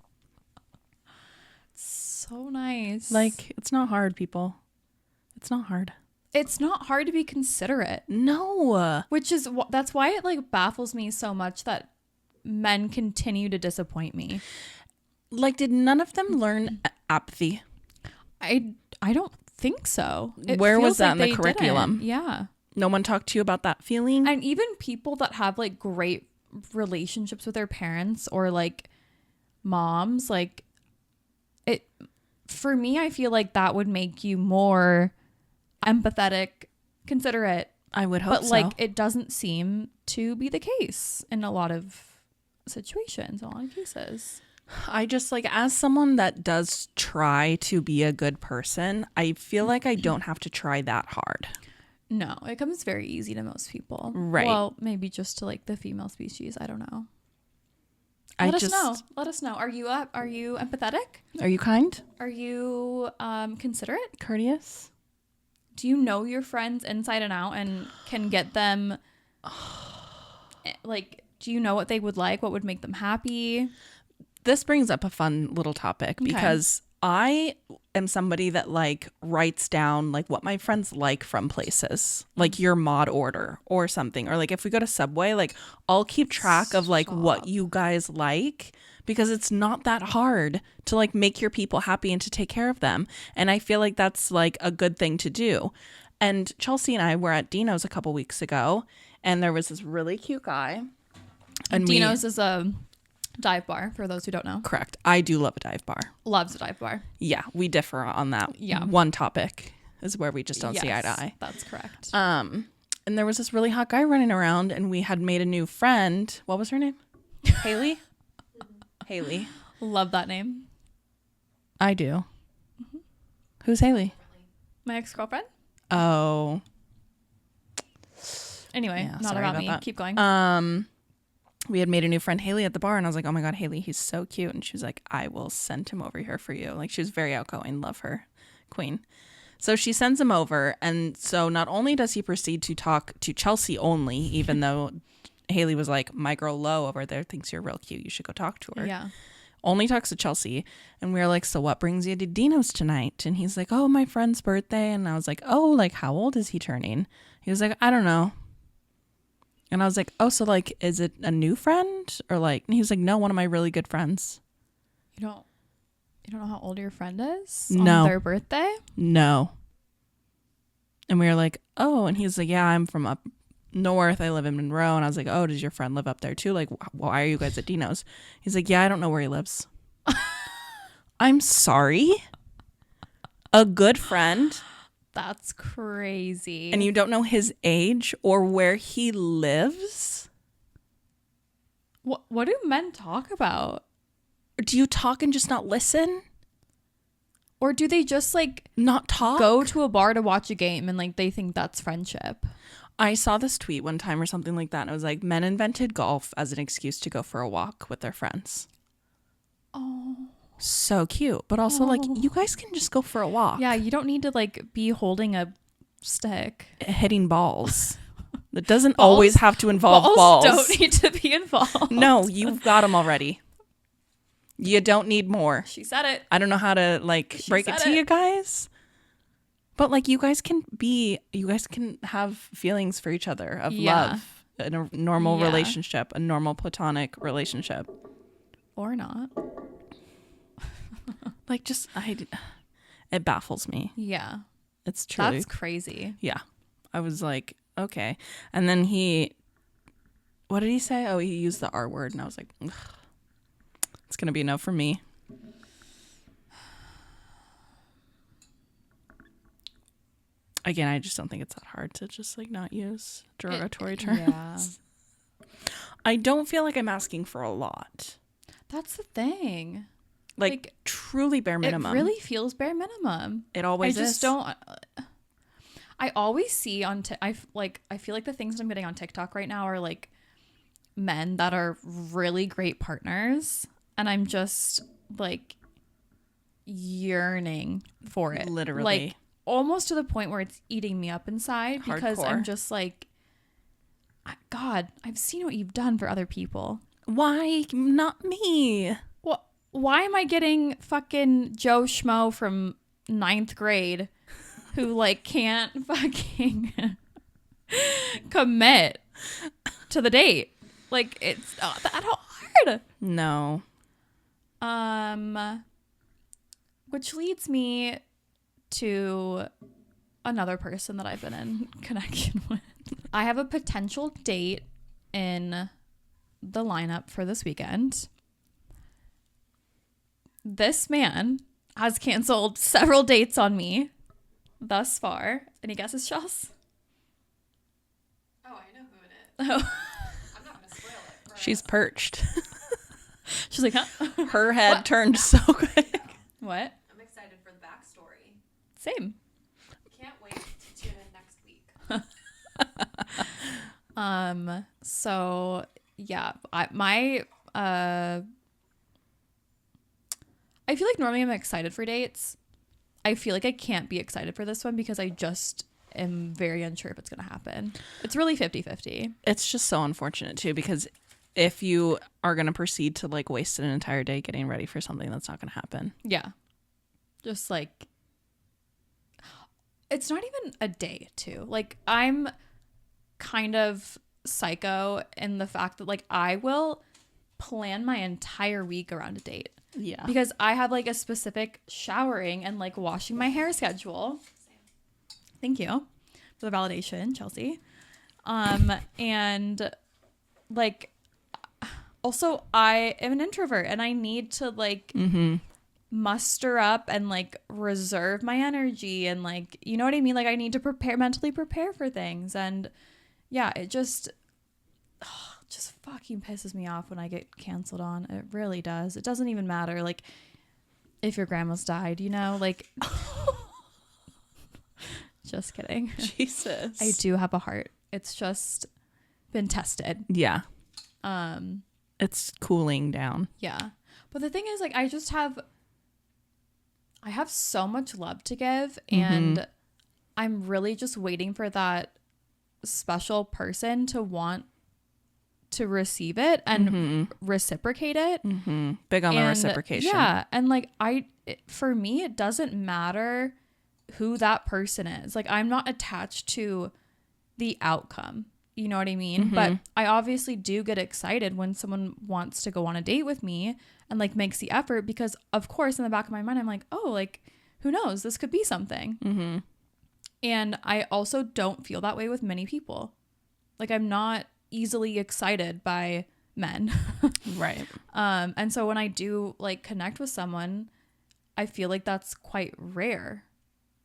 So nice. Like, it's not hard, people. It's not hard. it's not hard to be considerate, No. which is that's why it like baffles me so much that men continue to disappoint me. Like, did none of them learn apathy? I don't think so. It Where was feels that like in the they curriculum? didn't. Yeah. No one talked to you about that feeling? And even people that have like great relationships with their parents or like moms, like it, for me, I feel like that would make you more empathetic, considerate, I would hope but so. like it doesn't seem to be the case in a lot of situations, in a lot of cases. I just like, as someone that does try to be a good person, I feel like I don't have to try that hard. No, it comes very easy to most people. Right. Well, maybe just to like the female species. I don't know. I Let us just know. Let us know. Are you empathetic? Are you kind? Are you considerate? Courteous? Do you know your friends inside and out and can get them like, do you know what they would like? What would make them happy? This brings up a fun little topic Okay. because I am somebody that like writes down like what my friends like from places, like your mod order or something, or like if we go to Subway, like I'll keep track of like what you guys like, because it's not that hard to like make your people happy and to take care of them. And I feel like that's like a good thing to do. And Chelsea and I were at Dino's a couple weeks ago, and there was this really cute guy. And Dino's is a dive bar, for those who don't know. correct. I do love a dive bar. Loves a dive bar. Yeah, we differ on that. Yeah. One topic is where we just don't see eye to Yes, eye. That's correct. And there was this really hot guy running around, and we had made a new friend. What was her name? Haley? Haley. Love that name. I do. Who's Haley? My ex-girlfriend. Oh. Anyway, Yeah, not sorry about about me. that. Keep going. We had made a new friend, Haley, at the bar, and I was like, oh my God, Haley, he's so cute. And she was like, I will send him over here for you. Like, she was very outgoing. Love her. Queen. So she sends him over. And so not only does he proceed to talk to Chelsea only, even though Haley was like, my girl Lo over there thinks you're real cute. You should go talk to her. Yeah. Only talks to Chelsea. And we were like, so what brings you to Dino's tonight? And he's like, oh, my friend's birthday. And I was like, oh, like, how old is he turning? He was like, I don't know. And I was like, oh, so like, is it a new friend or like, and he was like, no, one of my really good friends. You don't know how old your friend is No. on their birthday? No. And we were like, oh, and he was like, yeah, I'm from up north. I live in Monroe. And I was like, oh, does your friend live up there too? Like, why are you guys at Dino's? He's like, yeah, I don't know where he lives. I'm sorry. A good friend. That's crazy. And you don't know his age or where he lives? What do men talk about? Or do you talk and just not listen? Or do they just like not talk? go to a bar to watch a game and like they think that's friendship? I saw this tweet one time or something like that, and it was like, men invented golf as an excuse to go for a walk with their friends. Oh. So cute. But also, like, you guys can just go for a walk. Yeah, you don't need to like be holding a stick. Hitting balls. It doesn't always have to involve balls. Balls don't need to be involved. No, you've got them already. You don't need more. She said it. I don't know how to like break it to you guys. But like you guys can have feelings for each other of love in a normal relationship, a normal platonic relationship. Or not. Like it baffles me. Yeah. It's truly. That's crazy. Yeah. I was like, okay. And then what did he say? Oh, he used the R word, and I was like, ugh. It's going to be a no for me. Again, I just don't think it's that hard to just like not use derogatory terms. Yeah. I don't feel like I'm asking for a lot. That's the thing. Like truly bare minimum. It really feels bare minimum. It always is. I just don't. I always see I feel like the things I'm getting on TikTok right now are like men that are really great partners, and I'm just like yearning for it. Literally. Like almost to the point where it's eating me up inside because Hardcore. I'm just like, God, I've seen what you've done for other people. Why not me? Why am I getting fucking Joe Schmo from 9th grade who like can't fucking commit to the date? Like it's not that hard. No. Which leads me to another person that I've been in connection with. I have a potential date in the lineup for this weekend. This man has canceled several dates on me thus far. Any guesses, Chels? Oh, I know who it is. Oh. I'm not going to spoil it. For She's perched. She's like, huh? Her head turned so quick. What? I'm excited for the backstory. Same. Can't wait to tune in next week. So yeah, I feel like normally I'm excited for dates. I feel like I can't be excited for this one because I just am very unsure if it's going to happen. It's really 50-50. It's just so unfortunate too, because if you are going to proceed to like waste an entire day getting ready for something that's not going to happen. Yeah. Just like, it's not even a day too. Like I'm kind of psycho in the fact that like I will plan my entire week around a date. Yeah. Because I have like a specific showering and like washing my hair schedule. Thank you for the validation, Chelsea. And like also I am an introvert and I need to like muster up and like reserve my energy and like, you know what I mean? Like I need to mentally prepare for things. And yeah, it just fucking pisses me off when I get canceled on. It really does. It doesn't even matter like if your grandma's died, you know, like just kidding. Jesus. I do have a heart. It's just been tested. Yeah. It's cooling down. Yeah. But the thing is like I have so much love to give and I'm really just waiting for that special person to want to receive it and reciprocate it. Big on the reciprocation. Yeah. And like for me, it doesn't matter who that person is. Like I'm not attached to the outcome. You know what I mean? But I obviously do get excited when someone wants to go on a date with me and like makes the effort because of course in the back of my mind, I'm like, oh, like who knows? This could be something. And I also don't feel that way with many people. Like I'm not easily excited by men. Right. And so when I do like connect with someone, I feel like that's quite rare.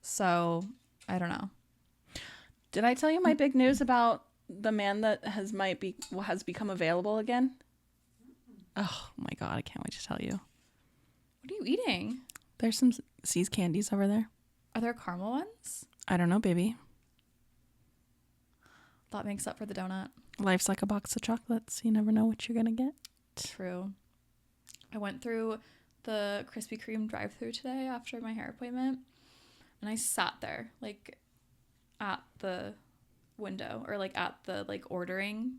So I don't know. Did I tell you my big news about the man that has become available again? Oh my God, I can't wait to tell you. What are you eating? There's some C's candies over there. Are there caramel ones? I don't know, baby. That makes up for the donut. Life's like a box of chocolates. You never know what you're going to get. True. I went through the Krispy Kreme drive-thru today after my hair appointment, and I sat there like at the window or like at the like ordering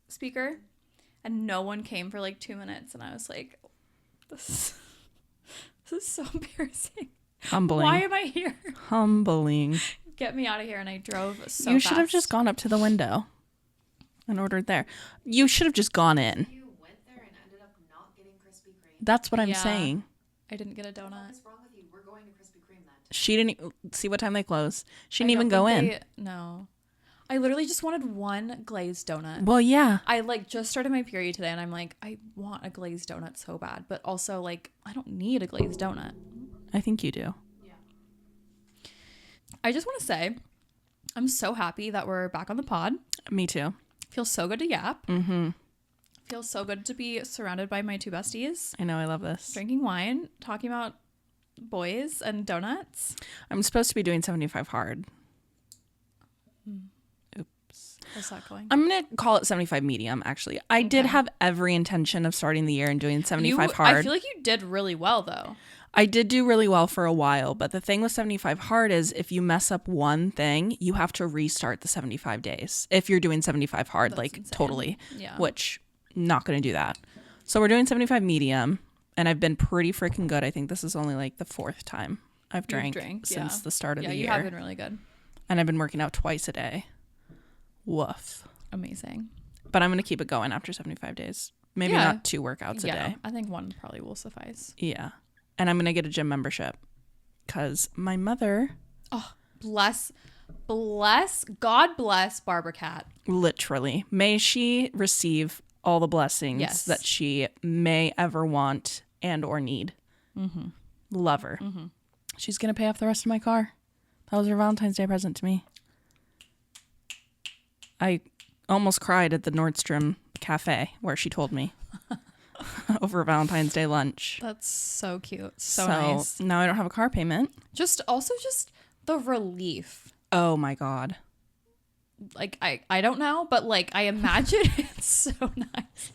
speaker, and no one came for like 2 minutes, and I was like, this is so embarrassing. Humbling. Why am I here? Humbling. Get me out of here. And I drove so You fast. should have just gone up to the window and ordered there. You should have just gone in. You went there and ended up not getting Krispy Kreme. That's what I'm Yeah. saying. I didn't get a donut. What's wrong with you? We're going to Krispy Kreme then. She didn't see what time they close. She didn't I even don't go think in. No. I literally just wanted one glazed donut. Well, yeah. I like just started my period today, and I'm like, I want a glazed donut so bad, but also like I don't need a glazed donut. I think you do. Yeah. I just want to say, I'm so happy that we're back on the pod. Me too. Feels so good to yap. Mm-hmm. Feels so good to be surrounded by my two besties, I know. I love this. drinking wine, talking about boys and donuts. I'm supposed to be doing 75 hard. Oops. How's that going? I'm going to call it 75 medium, actually. I did Okay. have every intention of starting the year and doing 75 I hard. feel like you did really well though. I did do really well for a while, but the thing with 75 hard is if you mess up one thing, you have to restart the 75 days. If you're doing 75 hard, That's like insane. totally, Yeah. which not going to do that. So we're doing 75 medium, and I've been pretty freaking good. I think this is only like the fourth time I've drank since yeah. the start of Yeah, the you year. have been really good. And I've been working out twice a day. Woof. Amazing. But I'm going to keep it going after 75 days. Maybe Yeah. not 2 workouts a Yeah, day. I think one probably will suffice. Yeah. And I'm going to get a gym membership because my mother, Bless, God bless Barbara Cat. literally, may she receive all the blessings Yes. that she may ever want and or need. Mm-hmm. Love her. Mm-hmm. She's going to pay off the rest of my car. That was her Valentine's Day present to me. I almost cried at the Nordstrom cafe where she told me over Valentine's Day lunch. That's so cute. So nice. Now I don't have a car payment. Just the relief. Oh my God. Like I don't know, but like I imagine it's so nice.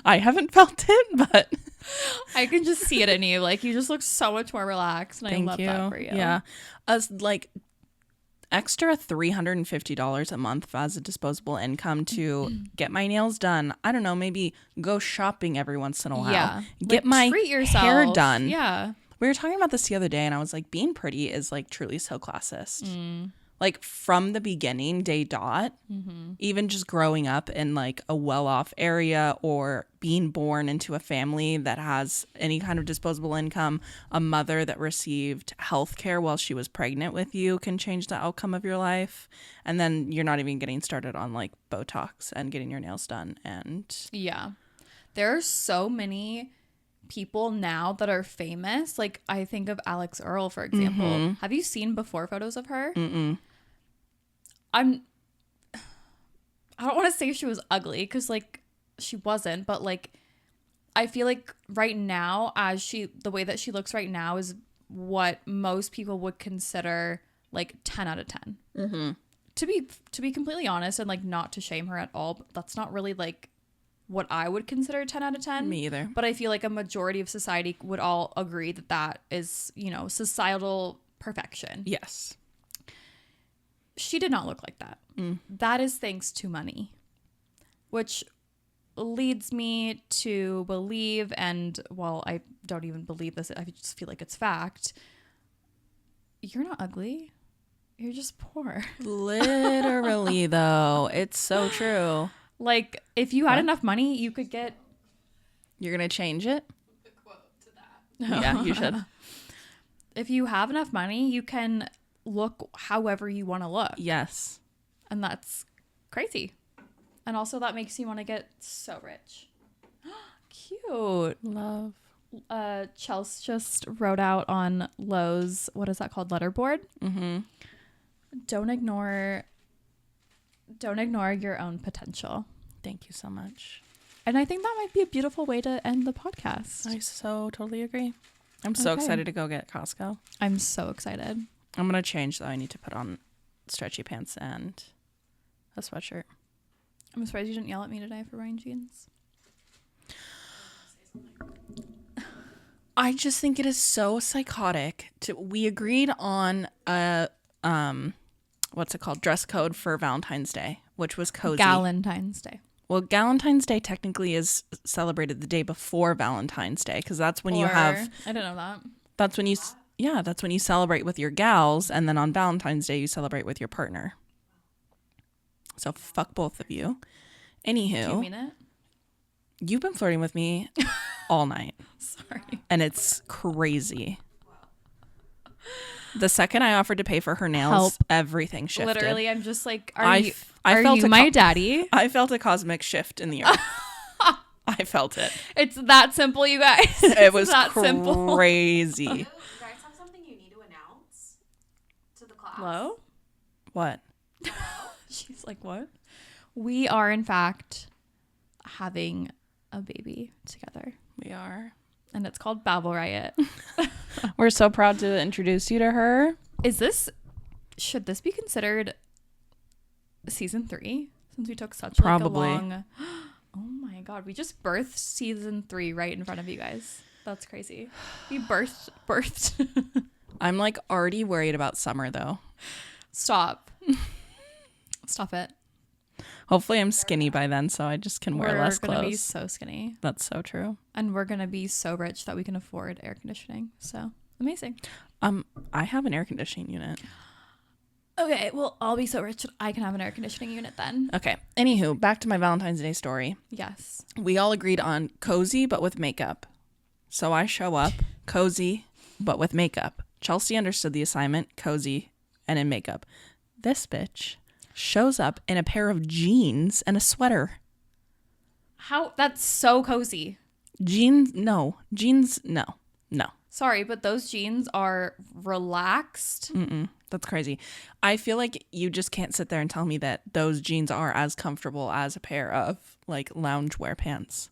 I haven't felt it, but I can just see it in you. Like you just look so much more relaxed, and thank I love you. that for you. Yeah. As like extra $350 a month as a disposable income to get my nails done. I don't know, maybe go shopping every once in a while. Yeah. Get Like, my treat yourself. hair done. Yeah. We were talking about this the other day and I was like, being pretty is like truly so classist. Mm. Like from the beginning, day dot, even just growing up in like a well-off area or being born into a family that has any kind of disposable income, a mother that received health care while she was pregnant with you can change the outcome of your life. And then you're not even getting started on like Botox and getting your nails done. And Yeah. There are so many people now that are famous. Like I think of Alex Earl, for example. Have you seen before photos of her? mm-mm. I don't want to say she was ugly because like she wasn't, but like I feel like right now the way that she looks right now is what most people would consider like 10 out of 10. Mm-hmm. To be completely honest, and like not to shame her at all, but that's not really like what I would consider 10 out of 10. Me either. But I feel like a majority of society would all agree that that is, societal perfection. Yes. She did not look like that. That is thanks to money, which leads me to believe, and well, I don't even believe this, I just feel like it's fact. You're not ugly. You're just poor. Literally, though. It's so true. Like, if you had What? enough money, you could get... You're going to change it? The quote to that. Yeah, you should. If you have enough money, you can look however you want to look. Yes. And that's crazy. And also that makes you want to get so rich. Cute. Love. Chelsea just wrote out on Lowe's, what is that called? Letterboard. Mm-hmm. Don't ignore your own potential. Thank you so much. And I think that might be a beautiful way to end the podcast. I so totally agree. I'm so Okay. excited to go get Costco. I'm so excited. I'm going to change, though. I need to put on stretchy pants and a sweatshirt. I'm surprised you didn't yell at me today for wearing jeans. I just think it is so psychotic. We agreed on a, what's it called? Dress code for Valentine's Day, which was cozy. Galentine's Day. Well, Galentine's Day technically is celebrated the day before Valentine's Day because that's when you have. I didn't know that. That's when you. Yeah, that's when you celebrate with your gals, and then on Valentine's Day you celebrate with your partner. So fuck both of you. Anywho, Do you mean it? you've been flirting with me all night, Sorry. and it's crazy. The second I offered to pay for her nails, Help. everything shifted. Literally, I'm just like, I are felt you a my daddy? I felt a cosmic shift in the earth. I felt it. It's that simple, you guys. It was that simple. crazy. You guys have something you need to announce to the class? Hello? What? She's like, what? We are, in fact, having a baby together. We are. And it's called Babble Riot. We're so proud to introduce you to her. Should this be considered season 3? Since we took such Probably. like a long... Oh my God. We just birthed season 3 right in front of you guys. That's crazy. We birthed. I'm like already worried about summer though. Stop. Stop it. Hopefully I'm skinny by then so I just can wear less We're gonna be clothes. so skinny. That's so true. And we're gonna be so rich that we can afford air conditioning. So amazing. I have an air conditioning unit. Okay, well, I'll be so rich that I can have an air conditioning unit then. Okay. Anywho, back to my Valentine's Day story. Yes. We all agreed on cozy but with makeup. So I show up cozy but with makeup. Chelsea understood the assignment, cozy and in makeup. This bitch shows up in a pair of jeans and a sweater. How? That's so cozy. Jeans, no. Jeans, no. No. Sorry, but those jeans are relaxed. That's crazy. I feel like you just can't sit there and tell me that those jeans are as comfortable as a pair of like loungewear pants.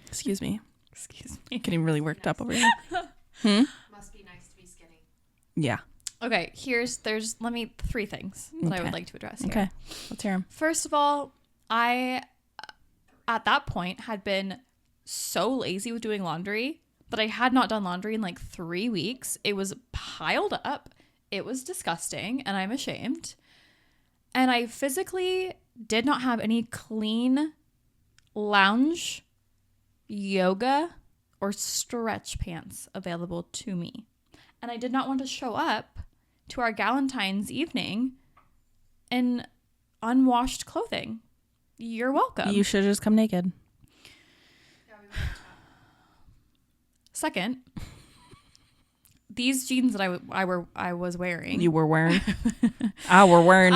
Excuse me. Excuse me. Getting really worked up over here. Must be nice to be skinny. Yeah. Okay, there's 3 things that I Okay. would like to address here. Okay. Let's hear 'em. First of all, I at that point had been so lazy with doing laundry that I had not done laundry in like 3 weeks. It was piled up. It was disgusting, and I'm ashamed. And I physically did not have any clean lounge, yoga, or stretch pants available to me. And I did not want to show up to our Galentine's evening in unwashed clothing. You're welcome. You should just come naked. Yeah, we went to Second, these jeans that I was wearing, You were wearing. I were wearing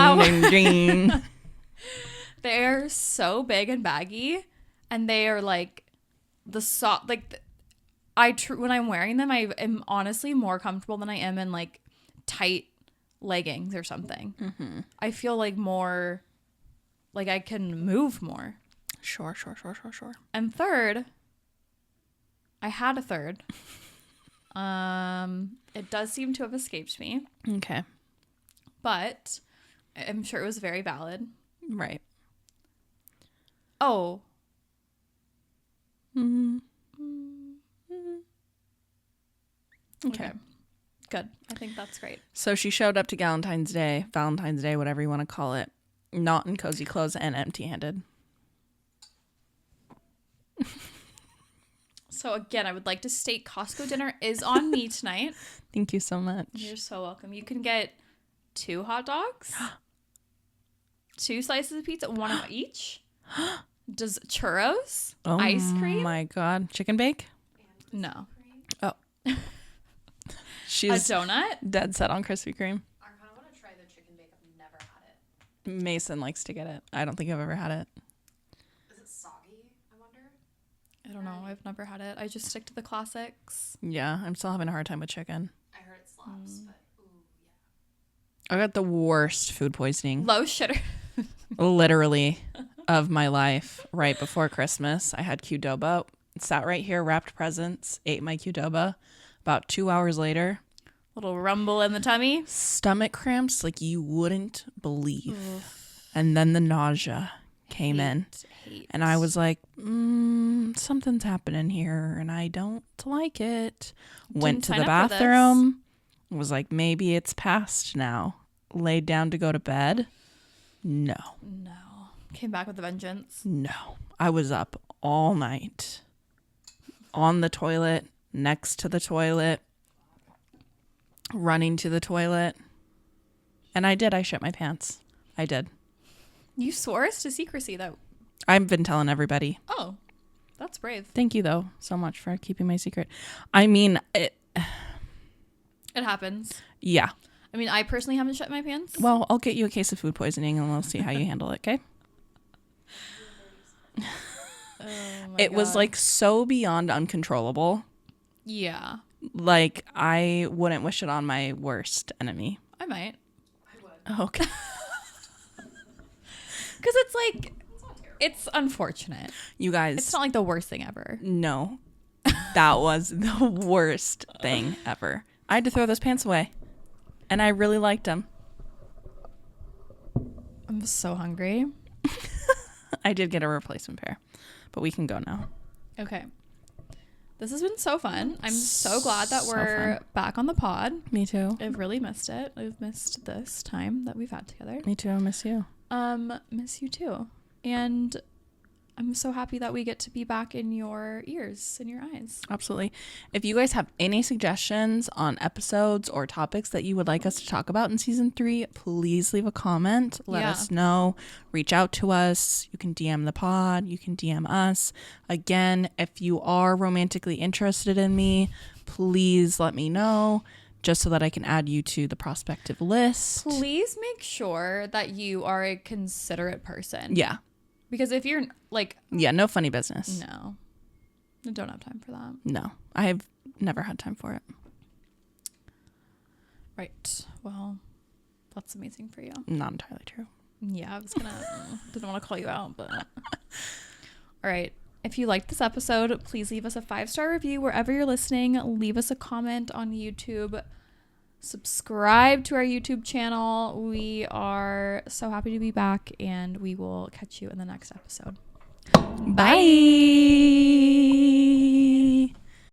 jeans. they're so big and baggy, and they are like when I'm wearing them, I am honestly more comfortable than I am in like tight leggings or something. Mm-hmm. I feel like more like I can move more. Sure. And third, I had a third. It does seem to have escaped me, Okay. but I'm sure it was very valid. Right. Oh, Okay. Good. I think that's great. So she showed up to Valentine's Day, whatever you want to call it, not in cozy clothes and empty-handed. So again, I would like to state Costco dinner is on me tonight. Thank you so much. You're so welcome. You can get 2 hot dogs, 2 slices of pizza, 1 of each. Does churros, Oh ice cream? my God. Chicken bake? No. Oh. A She's donut? dead set on Krispy Kreme. I kind of want to try the chicken bake. I've never had it. Mason likes to get it. I don't think I've ever had it. Is it soggy? I wonder. I don't know. I've never had it. I just stick to the classics. Yeah, I'm still having a hard time with chicken. I heard it slaps, but ooh, I yeah. got the worst food poisoning, Low shitter. literally, of my life right before Christmas. I had Qdoba sat right here, wrapped presents, ate my Qdoba. About 2 hours later, Little rumble in the tummy. stomach cramps like you wouldn't believe. And then the nausea came in. Hate. And I was like, something's happening here and I don't like it. Went to sign the up for this. bathroom. Was like, maybe it's past now. Laid down to go to bed. No. Came back with a vengeance. No. I was up all night. On the toilet, next to the toilet, running to the toilet. And I did. I shit my pants. I did. You swore us to secrecy, though. I've been telling everybody. Oh, that's brave. Thank you, though, so much for keeping my secret. I mean, It happens. yeah. I mean, I personally haven't shut my pants. Well, I'll get you a case of food poisoning and we'll see how you handle it, okay? It was like so beyond uncontrollable. Yeah, Like, I wouldn't wish it on my worst enemy. I might. I would. Okay. Because it's like, it's unfortunate. You guys, It's not like the worst thing ever. no. That was the worst thing ever. I had to throw those pants away. And I really liked them. I'm so hungry. I did get a replacement pair. But we can go now. Okay. This has been so fun. I'm so glad that So we're fun. back on the pod. Me too. I've really missed it. I've missed this time that we've had together. Me too. I miss you. Miss you too. And I'm so happy that we get to be back in your ears, in your eyes. Absolutely. If you guys have any suggestions on episodes or topics that you would like us to talk about in season 3, please leave a comment. Let Yeah. us know. Reach out to us. You can DM the pod. You can DM us. Again, if you are romantically interested in me, please let me know just so that I can add you to the prospective list. Please make sure that you are a considerate person. Yeah. Because if you're like, Yeah. No funny business. no, I don't have time for that. No. I have never had time for it. Right. Well, that's amazing for you. Not entirely true. Yeah, I was didn't want to call you out, but all right. If you liked this episode, please leave us a 5-star review wherever you're listening. Leave us a comment on YouTube. Subscribe to our YouTube channel. We are so happy to be back, and we will catch you in the next episode. Bye.